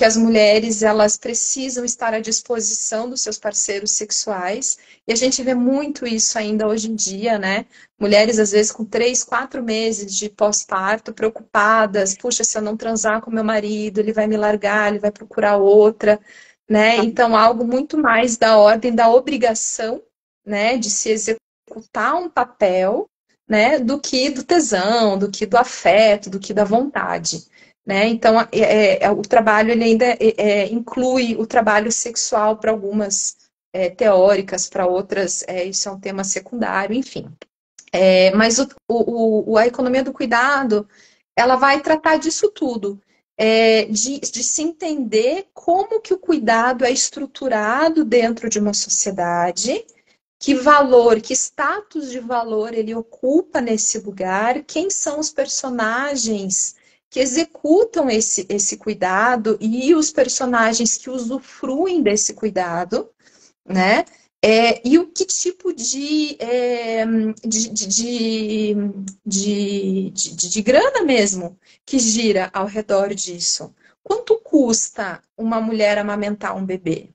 as mulheres, elas precisam estar à disposição dos seus parceiros sexuais, e a gente vê muito isso ainda hoje em dia, né? Mulheres, às vezes, com 3, 4 meses de pós-parto, preocupadas, puxa, se eu não transar com meu marido, ele vai me largar, ele vai procurar outra. né? Então, algo muito mais da ordem da obrigação, né, de se executar um papel, né, do que do tesão, do que do afeto, do que da vontade, né? Então, o trabalho ele ainda inclui o trabalho sexual para algumas teóricas, para outras isso é um tema secundário, enfim. Mas a economia do cuidado, ela vai tratar disso tudo. De se entender como que o cuidado é estruturado dentro de uma sociedade, que valor, que status de valor ele ocupa nesse lugar, quem são os personagens que executam esse cuidado e os personagens que usufruem desse cuidado, né? E o que tipo de grana mesmo que gira ao redor disso? Quanto custa uma mulher amamentar um bebê?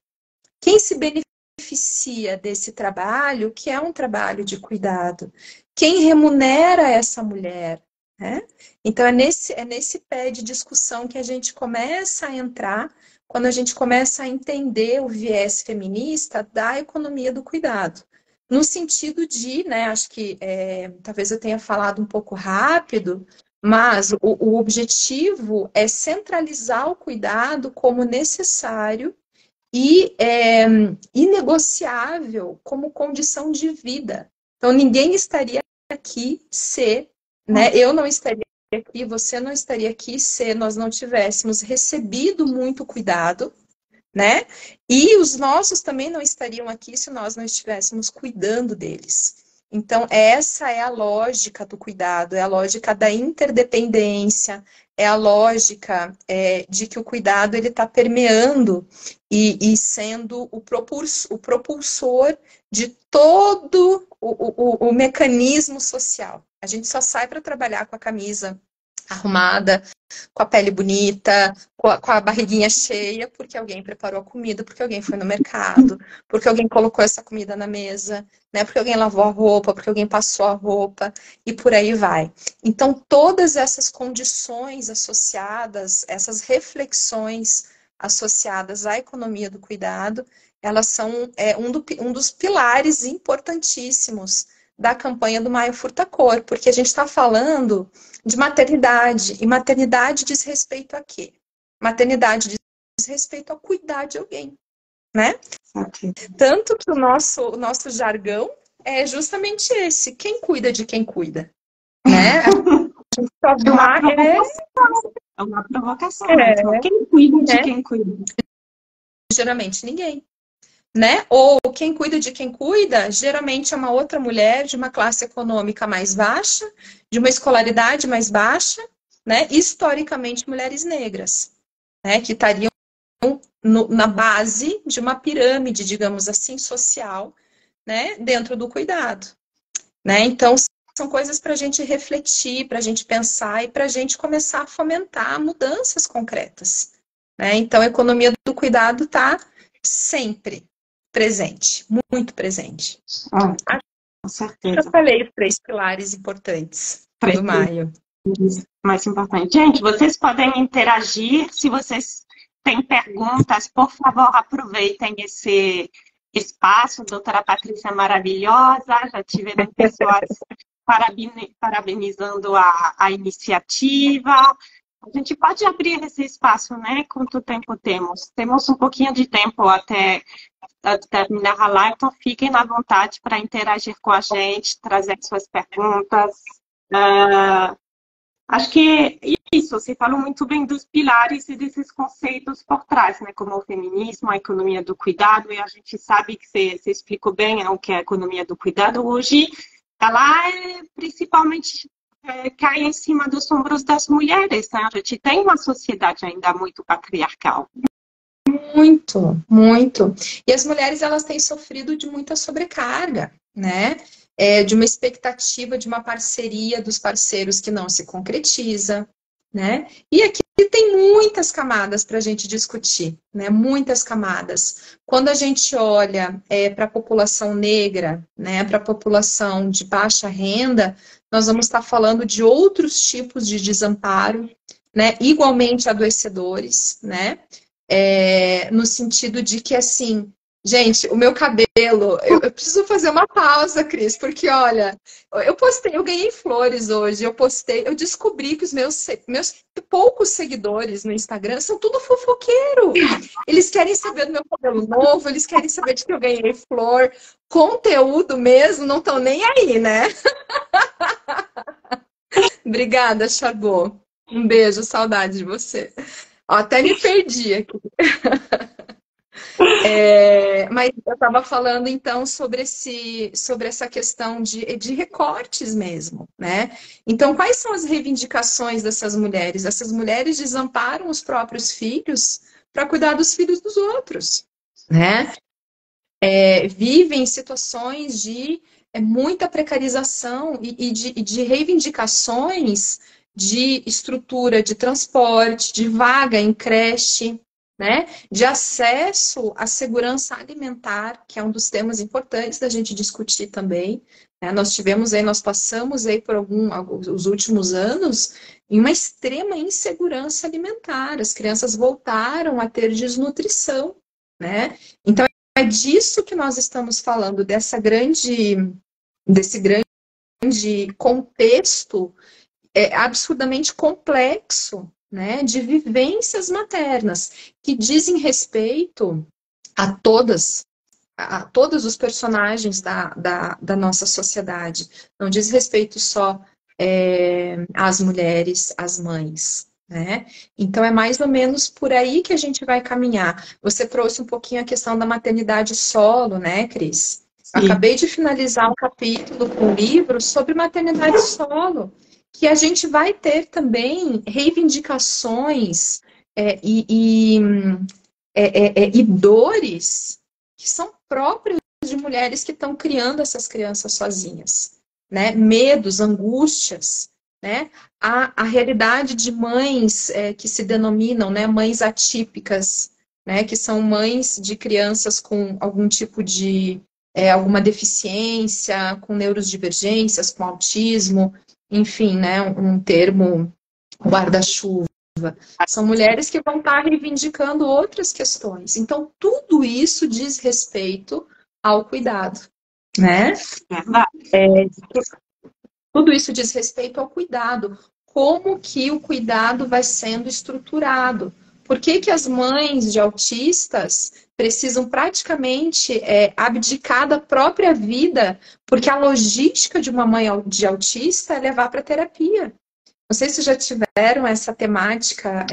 Quem se beneficia desse trabalho, que é um trabalho de cuidado? Quem remunera essa mulher? Né? Então, é nesse pé de discussão que a gente começa a entrar quando a gente começa a entender o viés feminista da economia do cuidado. No sentido de, né, acho que talvez eu tenha falado um pouco rápido, mas o objetivo é centralizar o cuidado como necessário e inegociável como condição de vida. Então, ninguém estaria aqui se, né, eu não estaria aqui, você não estaria aqui se nós não tivéssemos recebido muito cuidado, né? E os nossos também não estariam aqui se nós não estivéssemos cuidando deles. Então, essa é a lógica do cuidado, é a lógica da interdependência, é a lógica de que o cuidado ele está permeando e sendo o propulsor de todo o mecanismo social. A gente só sai para trabalhar com a camisa arrumada, com a pele bonita, com a barriguinha cheia, porque alguém preparou a comida, porque alguém foi no mercado, porque alguém colocou essa comida na mesa, né? Porque alguém lavou a roupa, porque alguém passou a roupa, e por aí vai. Então, todas essas condições associadas, essas reflexões associadas à economia do cuidado, elas são um dos pilares importantíssimos da campanha do Maio Furta Cor, porque a gente está falando de maternidade, e maternidade diz respeito a quê? Maternidade diz respeito a cuidar de alguém, né? Okay. Tanto que o nosso jargão é justamente esse, quem cuida de quem cuida, né? É uma provocação. Quem cuida de quem cuida? Geralmente ninguém. Né? Ou quem cuida de quem cuida, geralmente é uma outra mulher de uma classe econômica mais baixa, de uma escolaridade mais baixa, né? Historicamente mulheres negras, né? Que estariam na base de uma pirâmide, digamos assim, social, né? Dentro do cuidado, né? Então, são coisas para a gente refletir, para a gente pensar e para a gente começar a fomentar mudanças concretas, né? Então, a economia do cuidado está sempre presente, muito presente. Com certeza. Eu falei os 3 pilares importantes do Maio. Mais importante. Gente, vocês podem interagir. Se vocês têm perguntas, por favor, aproveitem esse espaço. Doutora Patrícia maravilhosa. Já tiveram pessoas parabenizando a iniciativa. A gente pode abrir esse espaço, né? Quanto tempo temos? Temos um pouquinho de tempo até terminar a live, então fiquem à vontade para interagir com a gente, trazer suas perguntas. Acho que é isso, você falou muito bem dos pilares e desses conceitos por trás, né? Como o feminismo, a economia do cuidado, e a gente sabe que você explicou bem o que é a economia do cuidado hoje. Ela principalmente cai em cima dos ombros das mulheres, né? A gente tem uma sociedade ainda muito patriarcal. Muito, muito. E as mulheres, elas têm sofrido de muita sobrecarga, né? De uma expectativa de uma parceria dos parceiros que não se concretiza, né? E aqui tem muitas camadas para a gente discutir, né? Muitas camadas. Quando a gente olha para a população negra, né? Para a população de baixa renda, nós vamos estar falando de outros tipos de desamparo, né? Igualmente adoecedores, né? no sentido de que, assim, gente, o meu cabelo, eu preciso fazer uma pausa, Cris, porque, olha, eu ganhei flores hoje, eu descobri que os meus poucos seguidores no Instagram são tudo fofoqueiro. Eles querem saber do meu cabelo novo, eles querem saber de que eu ganhei flor, conteúdo mesmo, não estão nem aí, né? Obrigada, Chabô. Um beijo, saudade de você. Ó, até me perdi aqui. Mas eu estava falando então sobre essa questão de recortes mesmo, né? Então, quais são as reivindicações dessas mulheres? Essas mulheres desamparam os próprios filhos para cuidar dos filhos dos outros, né? Vivem situações de muita precarização e de reivindicações de estrutura de transporte, de vaga em creche, né? De acesso à segurança alimentar, que é um dos temas importantes da gente discutir também, né? Nós passamos aí por os últimos anos em uma extrema insegurança alimentar. As crianças voltaram a ter desnutrição, né? Então, é disso que nós estamos falando, desse grande contexto absurdamente complexo, né, de vivências maternas, que dizem respeito a todos os personagens da nossa sociedade. Não diz respeito só às mulheres, às mães. Né? Então é mais ou menos por aí que a gente vai caminhar. Você trouxe um pouquinho a questão da maternidade solo, né, Cris? Acabei de finalizar um capítulo com um livro sobre maternidade solo, que a gente vai ter também reivindicações e dores que são próprias de mulheres que estão criando essas crianças sozinhas, né? Medos, angústias, né? A realidade de mães que se denominam, né, mães atípicas, né, que são mães de crianças com algum tipo de alguma deficiência, com neurodivergências, com autismo, enfim, né, um termo guarda-chuva. São mulheres que vão estar reivindicando outras questões. Então, tudo isso diz respeito ao cuidado, né? Tudo isso diz respeito ao cuidado. Como que o cuidado vai sendo estruturado? Por que que as mães de autistas precisam praticamente abdicar da própria vida? Porque a logística de uma mãe de autista é levar para terapia. Não sei se já tiveram essa temática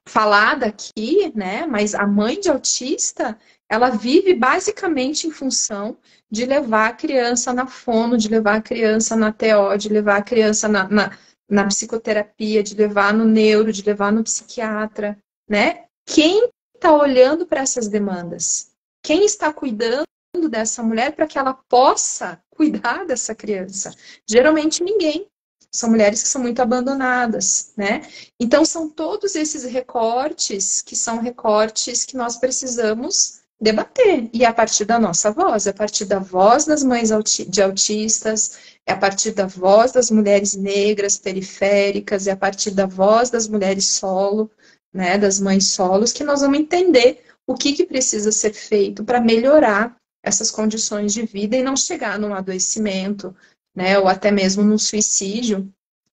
falada aqui, né? Mas a mãe de autista, ela vive basicamente em função de levar a criança na fono, de levar a criança na TO, de levar a criança na psicoterapia, de levar no neuro, de levar no psiquiatra, né? Quem está olhando para essas demandas? Quem está cuidando dessa mulher para que ela possa cuidar dessa criança? Geralmente ninguém. São mulheres que são muito abandonadas, né? Então, são todos esses recortes que são recortes que nós precisamos debater. E é a partir da nossa voz, é a partir da voz das mães de autistas, é a partir da voz das mulheres negras, periféricas, é a partir da voz das mulheres solo, né, das mães solos, que nós vamos entender o que precisa ser feito para melhorar essas condições de vida e não chegar num adoecimento, né, ou até mesmo num suicídio,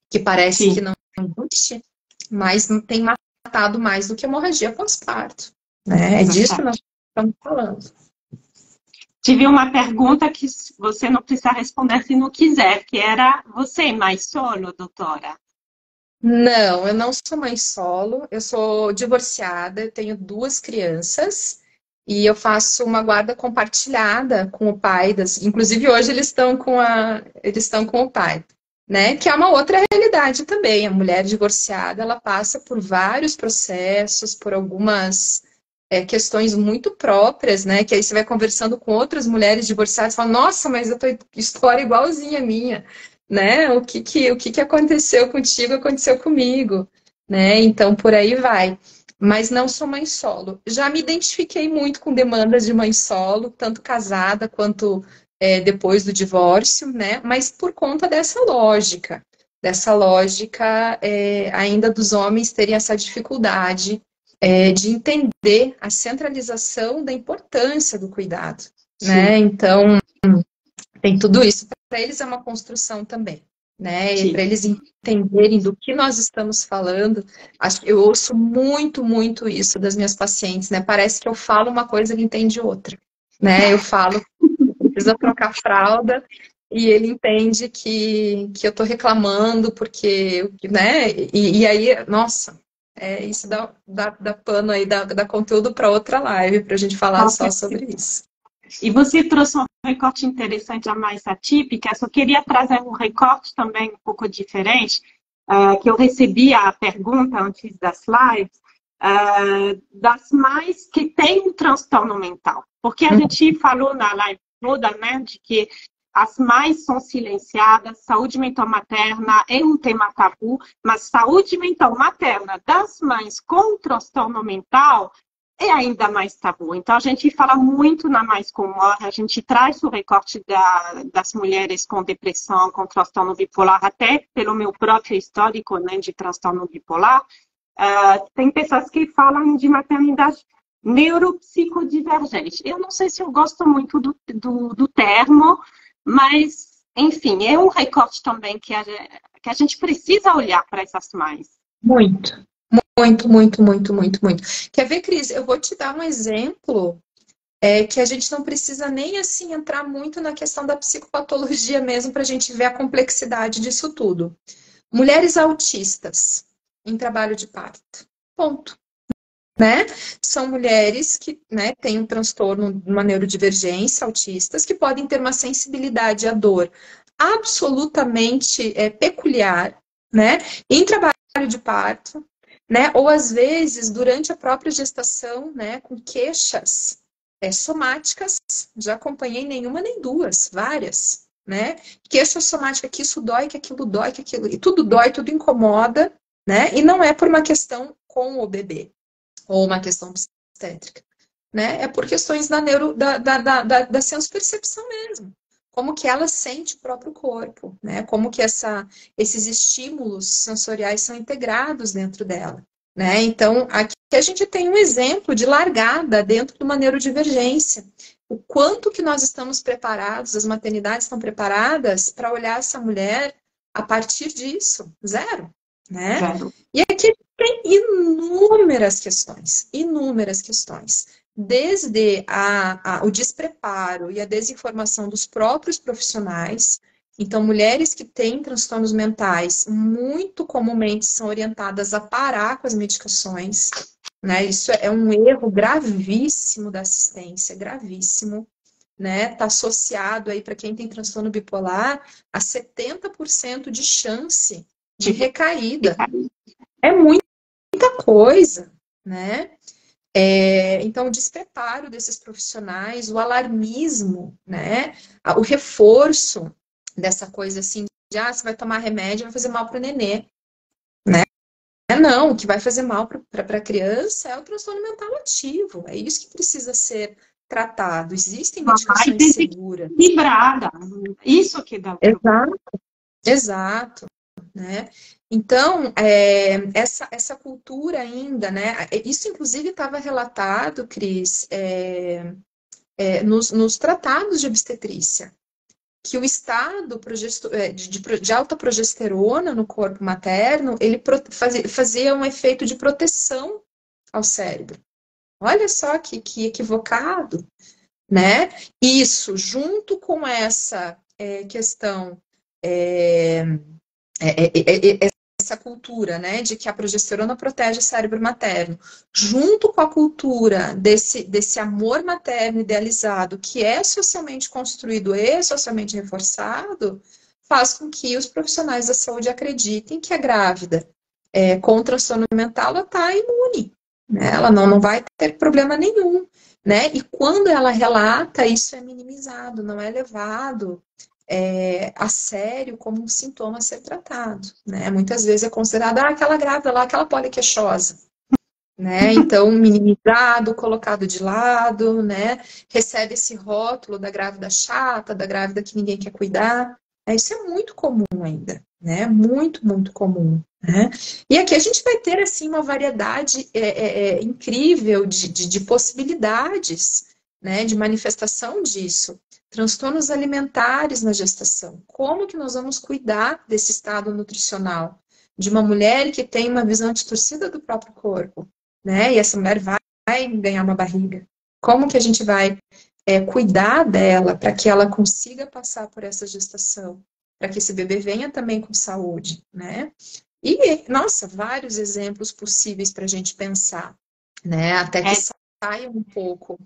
que parece Sim. que não existe, mas tem matado mais do que hemorragia pós-parto. Né? É disso que nós estamos falando. Tive uma pergunta que você não precisa responder se não quiser, que era, você é mãe solo, doutora? Não, eu não sou mãe solo, eu sou divorciada, eu tenho 2 crianças, e eu faço uma guarda compartilhada com o pai inclusive hoje eles estão com o pai, né? Que é uma outra realidade também. A mulher divorciada, ela passa por vários processos, por algumas questões muito próprias, né? Que aí você vai conversando com outras mulheres divorciadas e fala, nossa, mas a tua história é igualzinha à minha, né? O que aconteceu contigo aconteceu comigo, né? Então por aí vai. Mas não sou mãe solo. Já me identifiquei muito com demandas de mãe solo, tanto casada quanto depois do divórcio, né? Mas por conta dessa lógica ainda dos homens terem essa dificuldade de entender a centralização da importância do cuidado, né? Então, tem tudo isso. Para eles é uma construção também, né? E para eles entenderem do que nós estamos falando, eu ouço muito, muito isso das minhas pacientes, né? Parece que eu falo uma coisa e ele entende outra, né? Eu falo que precisa trocar fralda e ele entende que eu tô reclamando porque, né? E aí, nossa, isso dá pano aí, dá conteúdo para outra live para a gente falar só sobre isso. E você trouxe um recorte interessante, a mais atípica. Só queria trazer um recorte também um pouco diferente, que eu recebi a pergunta antes das lives, das mães que têm um transtorno mental. Porque a gente falou na live toda, né, de que as mães são silenciadas, saúde mental materna é um tema tabu, mas saúde mental materna das mães com transtorno mental é ainda mais tabu. Então, a gente fala muito na Mais Com More, a gente traz o recorte das mulheres com depressão, com transtorno bipolar, até pelo meu próprio histórico, né, de transtorno bipolar. Tem pessoas que falam de maternidade neuropsicodivergente. Eu não sei se eu gosto muito do termo, mas, enfim, é um recorte também que a gente precisa olhar para essas mães. Muito. Muito, muito, muito, muito, muito. Quer ver, Cris? Eu vou te dar um exemplo que a gente não precisa nem assim entrar muito na questão da psicopatologia mesmo para a gente ver a complexidade disso tudo. Mulheres autistas em trabalho de parto. Ponto. Né? São mulheres que, né, têm um transtorno, uma neurodivergência, autistas, que podem ter uma sensibilidade à dor absolutamente peculiar, né? Em trabalho de parto, né? Ou às vezes durante a própria gestação, né? Com queixas somáticas, já acompanhei nenhuma nem duas, várias, né? Queixa somática, que isso dói, que aquilo dói, que aquilo, e tudo dói, tudo incomoda, né? E não é por uma questão com o bebê, ou uma questão obstétrica, né? É por questões da senso-percepção mesmo. Como que ela sente o próprio corpo, né? Como que esses estímulos sensoriais são integrados dentro dela, né? Então, aqui a gente tem um exemplo de largada dentro de uma neurodivergência. O quanto que nós estamos preparados, as maternidades estão preparadas para olhar essa mulher a partir disso? Zero, né? Zero. E aqui tem inúmeras questões, desde o despreparo e a desinformação dos próprios profissionais. Então, mulheres que têm transtornos mentais muito comumente são orientadas a parar com as medicações, né? Isso é um erro gravíssimo da assistência, gravíssimo, né? Está associado aí, para quem tem transtorno bipolar, a 70% de chance de recaída. É muita coisa, né? Então, o despreparo desses profissionais, o alarmismo, né? O reforço dessa coisa assim, de você vai tomar remédio, vai fazer mal para o nenê, né? Não, o que vai fazer mal para a criança é o transtorno mental ativo, é isso que precisa ser tratado. Existem medicações seguras. Equilibrada, isso que dá. Exato. Né? Então, essa cultura ainda, né? Isso inclusive estava relatado, Cris, nos tratados de obstetrícia, que o estado de alta progesterona no corpo materno, ele fazia um efeito de proteção ao cérebro. Olha só que equivocado, né? Isso, junto com essa questão essa cultura, né, de que a progesterona protege o cérebro materno, junto com a cultura desse amor materno idealizado, que é socialmente construído e socialmente reforçado, faz com que os profissionais da saúde acreditem que a grávida com transtorno mental, ela está imune, né? Ela não vai ter problema nenhum, né? E quando ela relata, isso é minimizado, não é levado a sério como um sintoma a ser tratado, né? Muitas vezes é considerado aquela grávida lá, aquela poliqueixosa, né? Então, minimizado, colocado de lado, né? Recebe esse rótulo da grávida chata, da grávida que ninguém quer cuidar, Isso é muito comum ainda, né? Muito, muito comum. Né? E aqui a gente vai ter assim uma variedade incrível de possibilidades, né, de manifestação disso. Transtornos alimentares na gestação. Como que nós vamos cuidar desse estado nutricional? De uma mulher que tem uma visão distorcida do próprio corpo, né? E essa mulher vai ganhar uma barriga. Como que a gente vai cuidar dela para que ela consiga passar por essa gestação? Para que esse bebê venha também com saúde, né? E, nossa, vários exemplos possíveis para a gente pensar, né? Até que saia um pouco.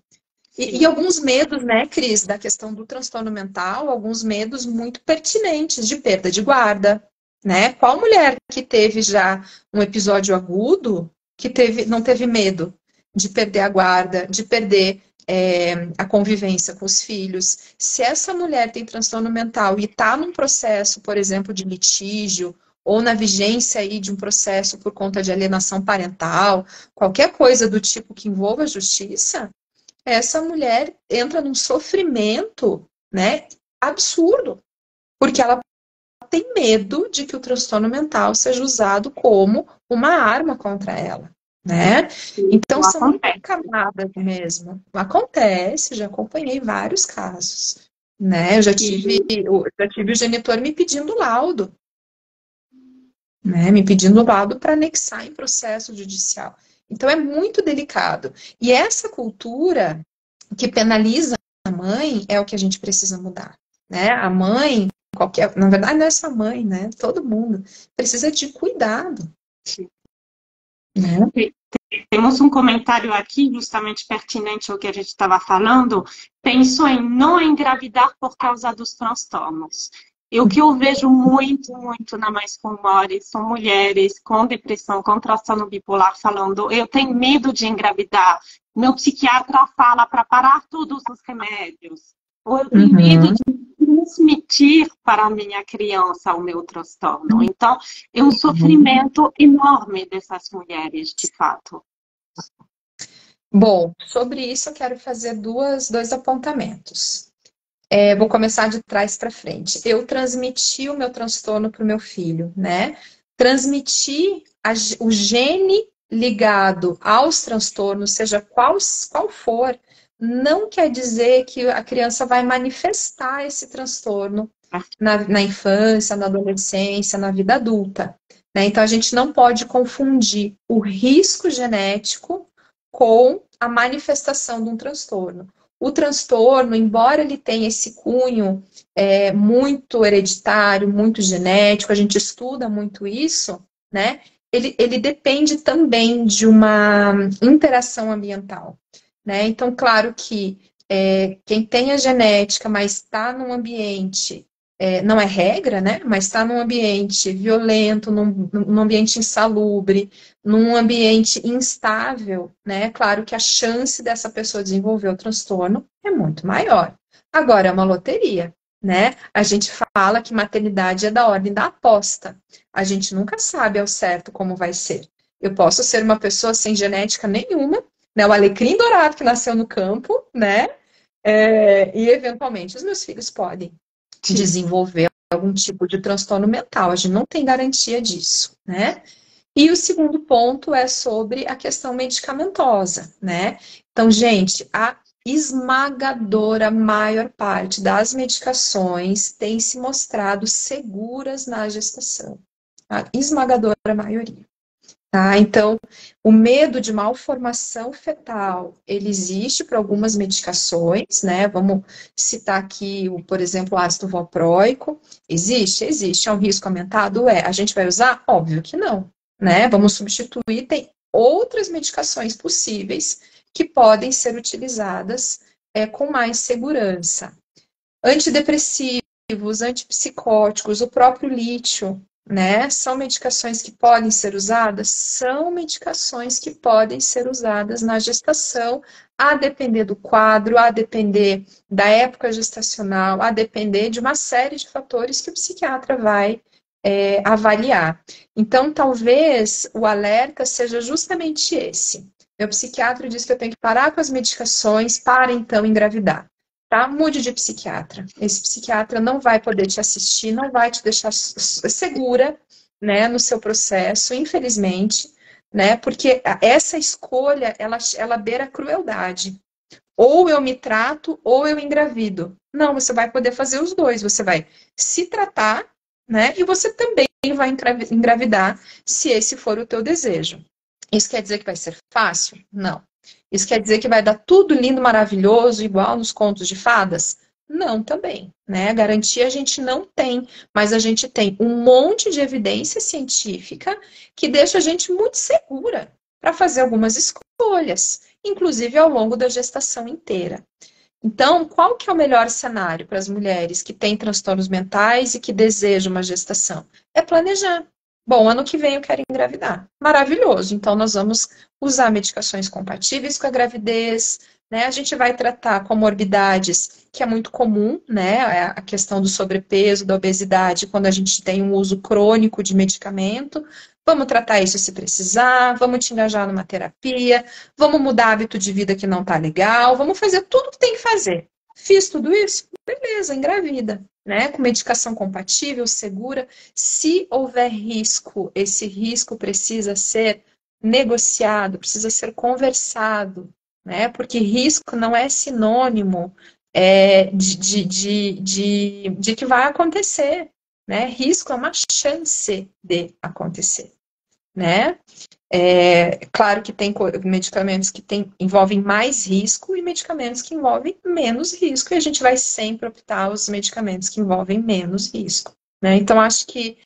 E alguns medos, né, Cris, da questão do transtorno mental, alguns medos muito pertinentes de perda de guarda, né? Qual mulher que teve já um episódio agudo que não teve medo de perder a guarda, de perder a convivência com os filhos? Se essa mulher tem transtorno mental e está num processo, por exemplo, de litígio, ou na vigência aí de um processo por conta de alienação parental, qualquer coisa do tipo que envolva a justiça, essa mulher entra num sofrimento, né, absurdo, porque ela tem medo de que o transtorno mental seja usado como uma arma contra ela, né? Então são muitas camadas mesmo. Acontece, já acompanhei vários casos, né? Eu já tive o genitor me pedindo laudo, né? Me pedindo laudo para anexar em processo judicial. Então é muito delicado. E essa cultura que penaliza a mãe é o que a gente precisa mudar, né? A mãe, na verdade não é só a mãe, né? Todo mundo precisa de cuidado. Né? Temos um comentário aqui, justamente pertinente ao que a gente estava falando. Penso em não engravidar por causa dos transtornos. E o que eu vejo muito, muito na Mais com More são mulheres com depressão, com transtorno bipolar, falando: eu tenho medo de engravidar. Meu psiquiatra fala para parar todos os remédios. Ou eu tenho medo de transmitir para a minha criança o meu transtorno. Então, é um sofrimento enorme dessas mulheres, de fato. Bom, sobre isso eu quero fazer dois apontamentos. Vou começar de trás para frente. Eu transmiti o meu transtorno para o meu filho, né? Transmitir o gene ligado aos transtornos, seja qual for, não quer dizer que a criança vai manifestar esse transtorno na infância, na adolescência, na vida adulta, né? Então a gente não pode confundir o risco genético com a manifestação de um transtorno. O transtorno, embora ele tenha esse cunho muito hereditário, muito genético, a gente estuda muito isso, né? Ele depende também de uma interação ambiental, né? Então, claro que quem tem a genética, mas está num ambiente, não é regra, né? Mas está num ambiente violento, num ambiente insalubre, num ambiente instável, né? Claro que a chance dessa pessoa desenvolver o transtorno é muito maior. Agora, é uma loteria, né? A gente fala que maternidade é da ordem da aposta. A gente nunca sabe ao certo como vai ser. Eu posso ser uma pessoa sem genética nenhuma, né? O alecrim dourado que nasceu no campo, né? E, eventualmente, os meus filhos podem desenvolver algum tipo de transtorno mental. A gente não tem garantia disso, né? E o segundo ponto é sobre a questão medicamentosa, né? Então, gente, a esmagadora maior parte das medicações tem se mostrado seguras na gestação. A esmagadora maioria. Tá? Então, o medo de malformação fetal, ele existe para algumas medicações, né? Vamos citar aqui, por exemplo, o ácido valproico. Existe? Existe. É um risco aumentado? A gente vai usar? Óbvio que não, né? Vamos substituir, tem outras medicações possíveis que podem ser utilizadas com mais segurança. Antidepressivos, antipsicóticos, o próprio lítio, né? São medicações que podem ser usadas? São medicações que podem ser usadas na gestação, a depender do quadro, a depender da época gestacional, a depender de uma série de fatores que o psiquiatra vai avaliar. Então, talvez o alerta seja justamente esse. Meu psiquiatra diz que eu tenho que parar com as medicações para então engravidar. tá? Mude de psiquiatra. Esse psiquiatra não vai poder te assistir, não vai te deixar segura, né, no seu processo, infelizmente, né? Porque essa escolha, ela beira a crueldade. Ou eu me trato, ou eu engravido. Não, você vai poder fazer os dois. Você vai se tratar, né? E você também vai engravidar, se esse for o teu desejo. Isso quer dizer que vai ser fácil? Não. Isso quer dizer que vai dar tudo lindo, maravilhoso, igual nos contos de fadas? Não, também, né? Garantia a gente não tem, mas a gente tem um monte de evidência científica que deixa a gente muito segura para fazer algumas escolhas, inclusive ao longo da gestação inteira. Então, qual que é o melhor cenário para as mulheres que têm transtornos mentais e que desejam uma gestação? É planejar. Bom, ano que vem eu quero engravidar. Maravilhoso. Então, nós vamos usar medicações compatíveis com a gravidez, né? A gente vai tratar comorbidades, que é muito comum, né? A questão do sobrepeso, da obesidade, quando a gente tem um uso crônico de medicamento. Vamos tratar isso se precisar, vamos te engajar numa terapia, vamos mudar hábito de vida que não tá legal, vamos fazer tudo que tem que fazer. Fiz tudo isso? Beleza, engravida, né? Com medicação compatível, segura. Se houver risco, esse risco precisa ser negociado, precisa ser conversado, né? Porque risco não é sinônimo de que vai acontecer, né? Risco é uma chance de acontecer, né? Claro que tem medicamentos que envolvem mais risco e medicamentos que envolvem menos risco, e a gente vai sempre optar os medicamentos que envolvem menos risco, né? Então, acho que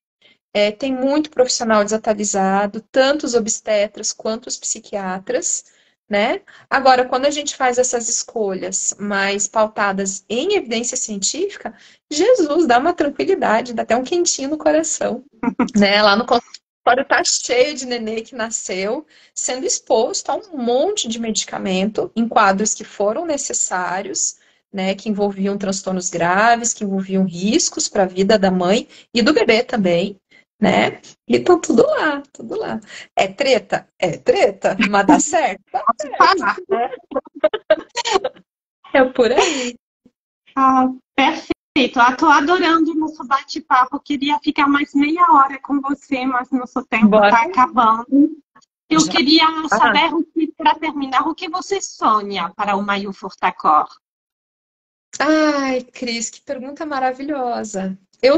tem muito profissional desatualizado, tanto os obstetras quanto os psiquiatras, né? Agora, quando a gente faz essas escolhas mais pautadas em evidência científica, Jesus, dá uma tranquilidade, dá até um quentinho no coração, né? Lá no consultório tá cheio de nenê que nasceu, sendo exposto a um monte de medicamento em quadros que foram necessários, né? Que envolviam transtornos graves, que envolviam riscos para a vida da mãe e do bebê também, né? E estão tudo lá, tudo lá. É treta? É treta, mas dá certo? Dá certo, né? É por aí. Ah, perfeito. Estou adorando o nosso bate-papo. Queria ficar mais meia hora com você, mas nosso tempo está acabando. Eu queria saber, para terminar, o que você sonha para o Maio Furtacor? Ai, Cris, que pergunta maravilhosa. Eu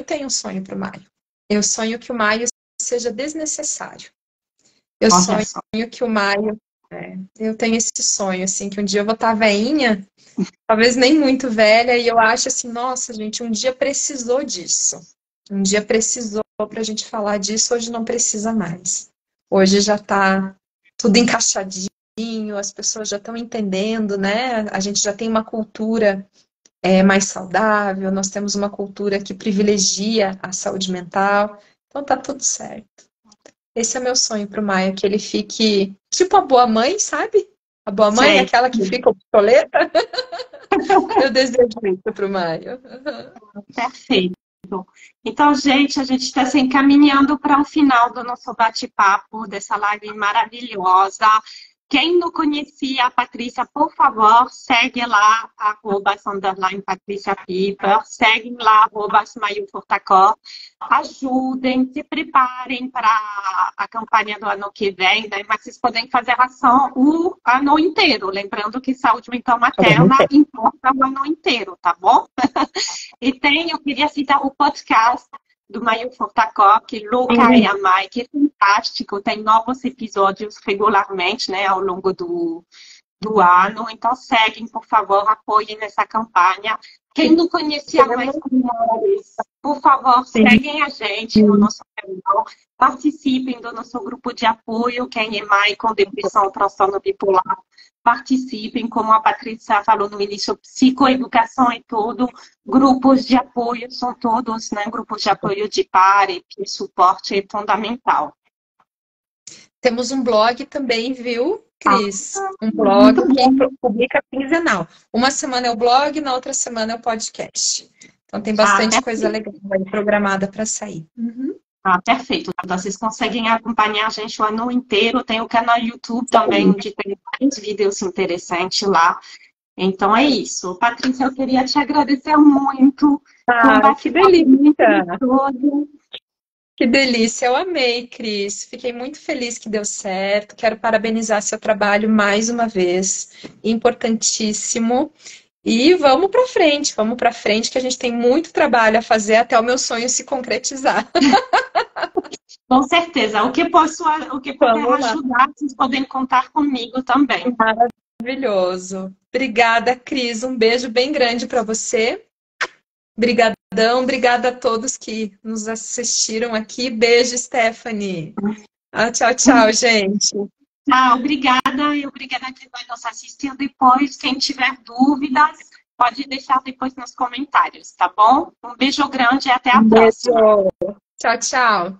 tenho um sonho para o Maio. Eu sonho que o Maio seja desnecessário. Eu sonho que o Maio... eu tenho esse sonho, assim, que um dia eu vou estar veinha, talvez nem muito velha, e eu acho assim, nossa, gente, um dia precisou disso. Um dia precisou para a gente falar disso, hoje não precisa mais. Hoje já está tudo encaixadinho, as pessoas já estão entendendo, né? A gente já tem uma cultura mais saudável, nós temos uma cultura que privilegia a saúde mental, então tá tudo certo. Esse é meu sonho pro Maio, que ele fique tipo a boa mãe, sabe? A boa mãe, aquela que fica obsoleta. Eu desejo isso pro Maio. Perfeito. Então, gente, a gente está se encaminhando para o final do nosso bate-papo, dessa live maravilhosa. Quem não conhecia a Patrícia, por favor, segue lá, @_Patrícia Piper, segue lá, @Maio-Furtacor. Ajudem, se preparem para a campanha do ano que vem, né? Mas vocês podem fazer ação o ano inteiro, lembrando que saúde mental materna importa o ano inteiro, tá bom? E eu queria citar o podcast do Maio Furtacor, que Luca e a Mai, que é fantástico, tem novos episódios regularmente, né, ao longo do ano. Então, seguem, por favor, apoiem essa campanha. Quem não conhecia mais Comores, por favor, seguem a gente no nosso canal, participem do nosso grupo de apoio, quem é Mai com depressão, transtorno bipolar, participem, como a Patrícia falou no início, psicoeducação e tudo, grupos de apoio são todos, né? Grupos de apoio de par e suporte é fundamental. Temos um blog também, viu, Cris? Um blog que publica quinzenal. Uma semana é o blog, na outra semana é o podcast. Então tem bastante coisa legal aí programada para sair. Perfeito. Vocês conseguem acompanhar a gente o ano inteiro. Tem o canal YouTube também, onde tem vários vídeos interessantes lá. Então é isso. Patrícia, eu queria te agradecer muito. Foi um Ah, que bate-papo muito delícia! gostoso. Que delícia, eu amei, Cris. Fiquei muito feliz que deu certo. Quero parabenizar seu trabalho mais uma vez. Importantíssimo. E vamos para frente, que a gente tem muito trabalho a fazer até o meu sonho se concretizar. Com certeza. O que puder Vamos lá. ajudar, vocês podem contar comigo também. Maravilhoso. Obrigada, Cris. Um beijo bem grande para você. Obrigadão, obrigada a todos que nos assistiram aqui. Beijo, Stephanie. Ah, tchau, tchau, gente. Ah, obrigada e obrigada a quem vai nos assistir depois. Quem tiver dúvidas, pode deixar depois nos comentários, tá bom? Um beijo grande e até a Um próxima. beijo. Tchau, tchau.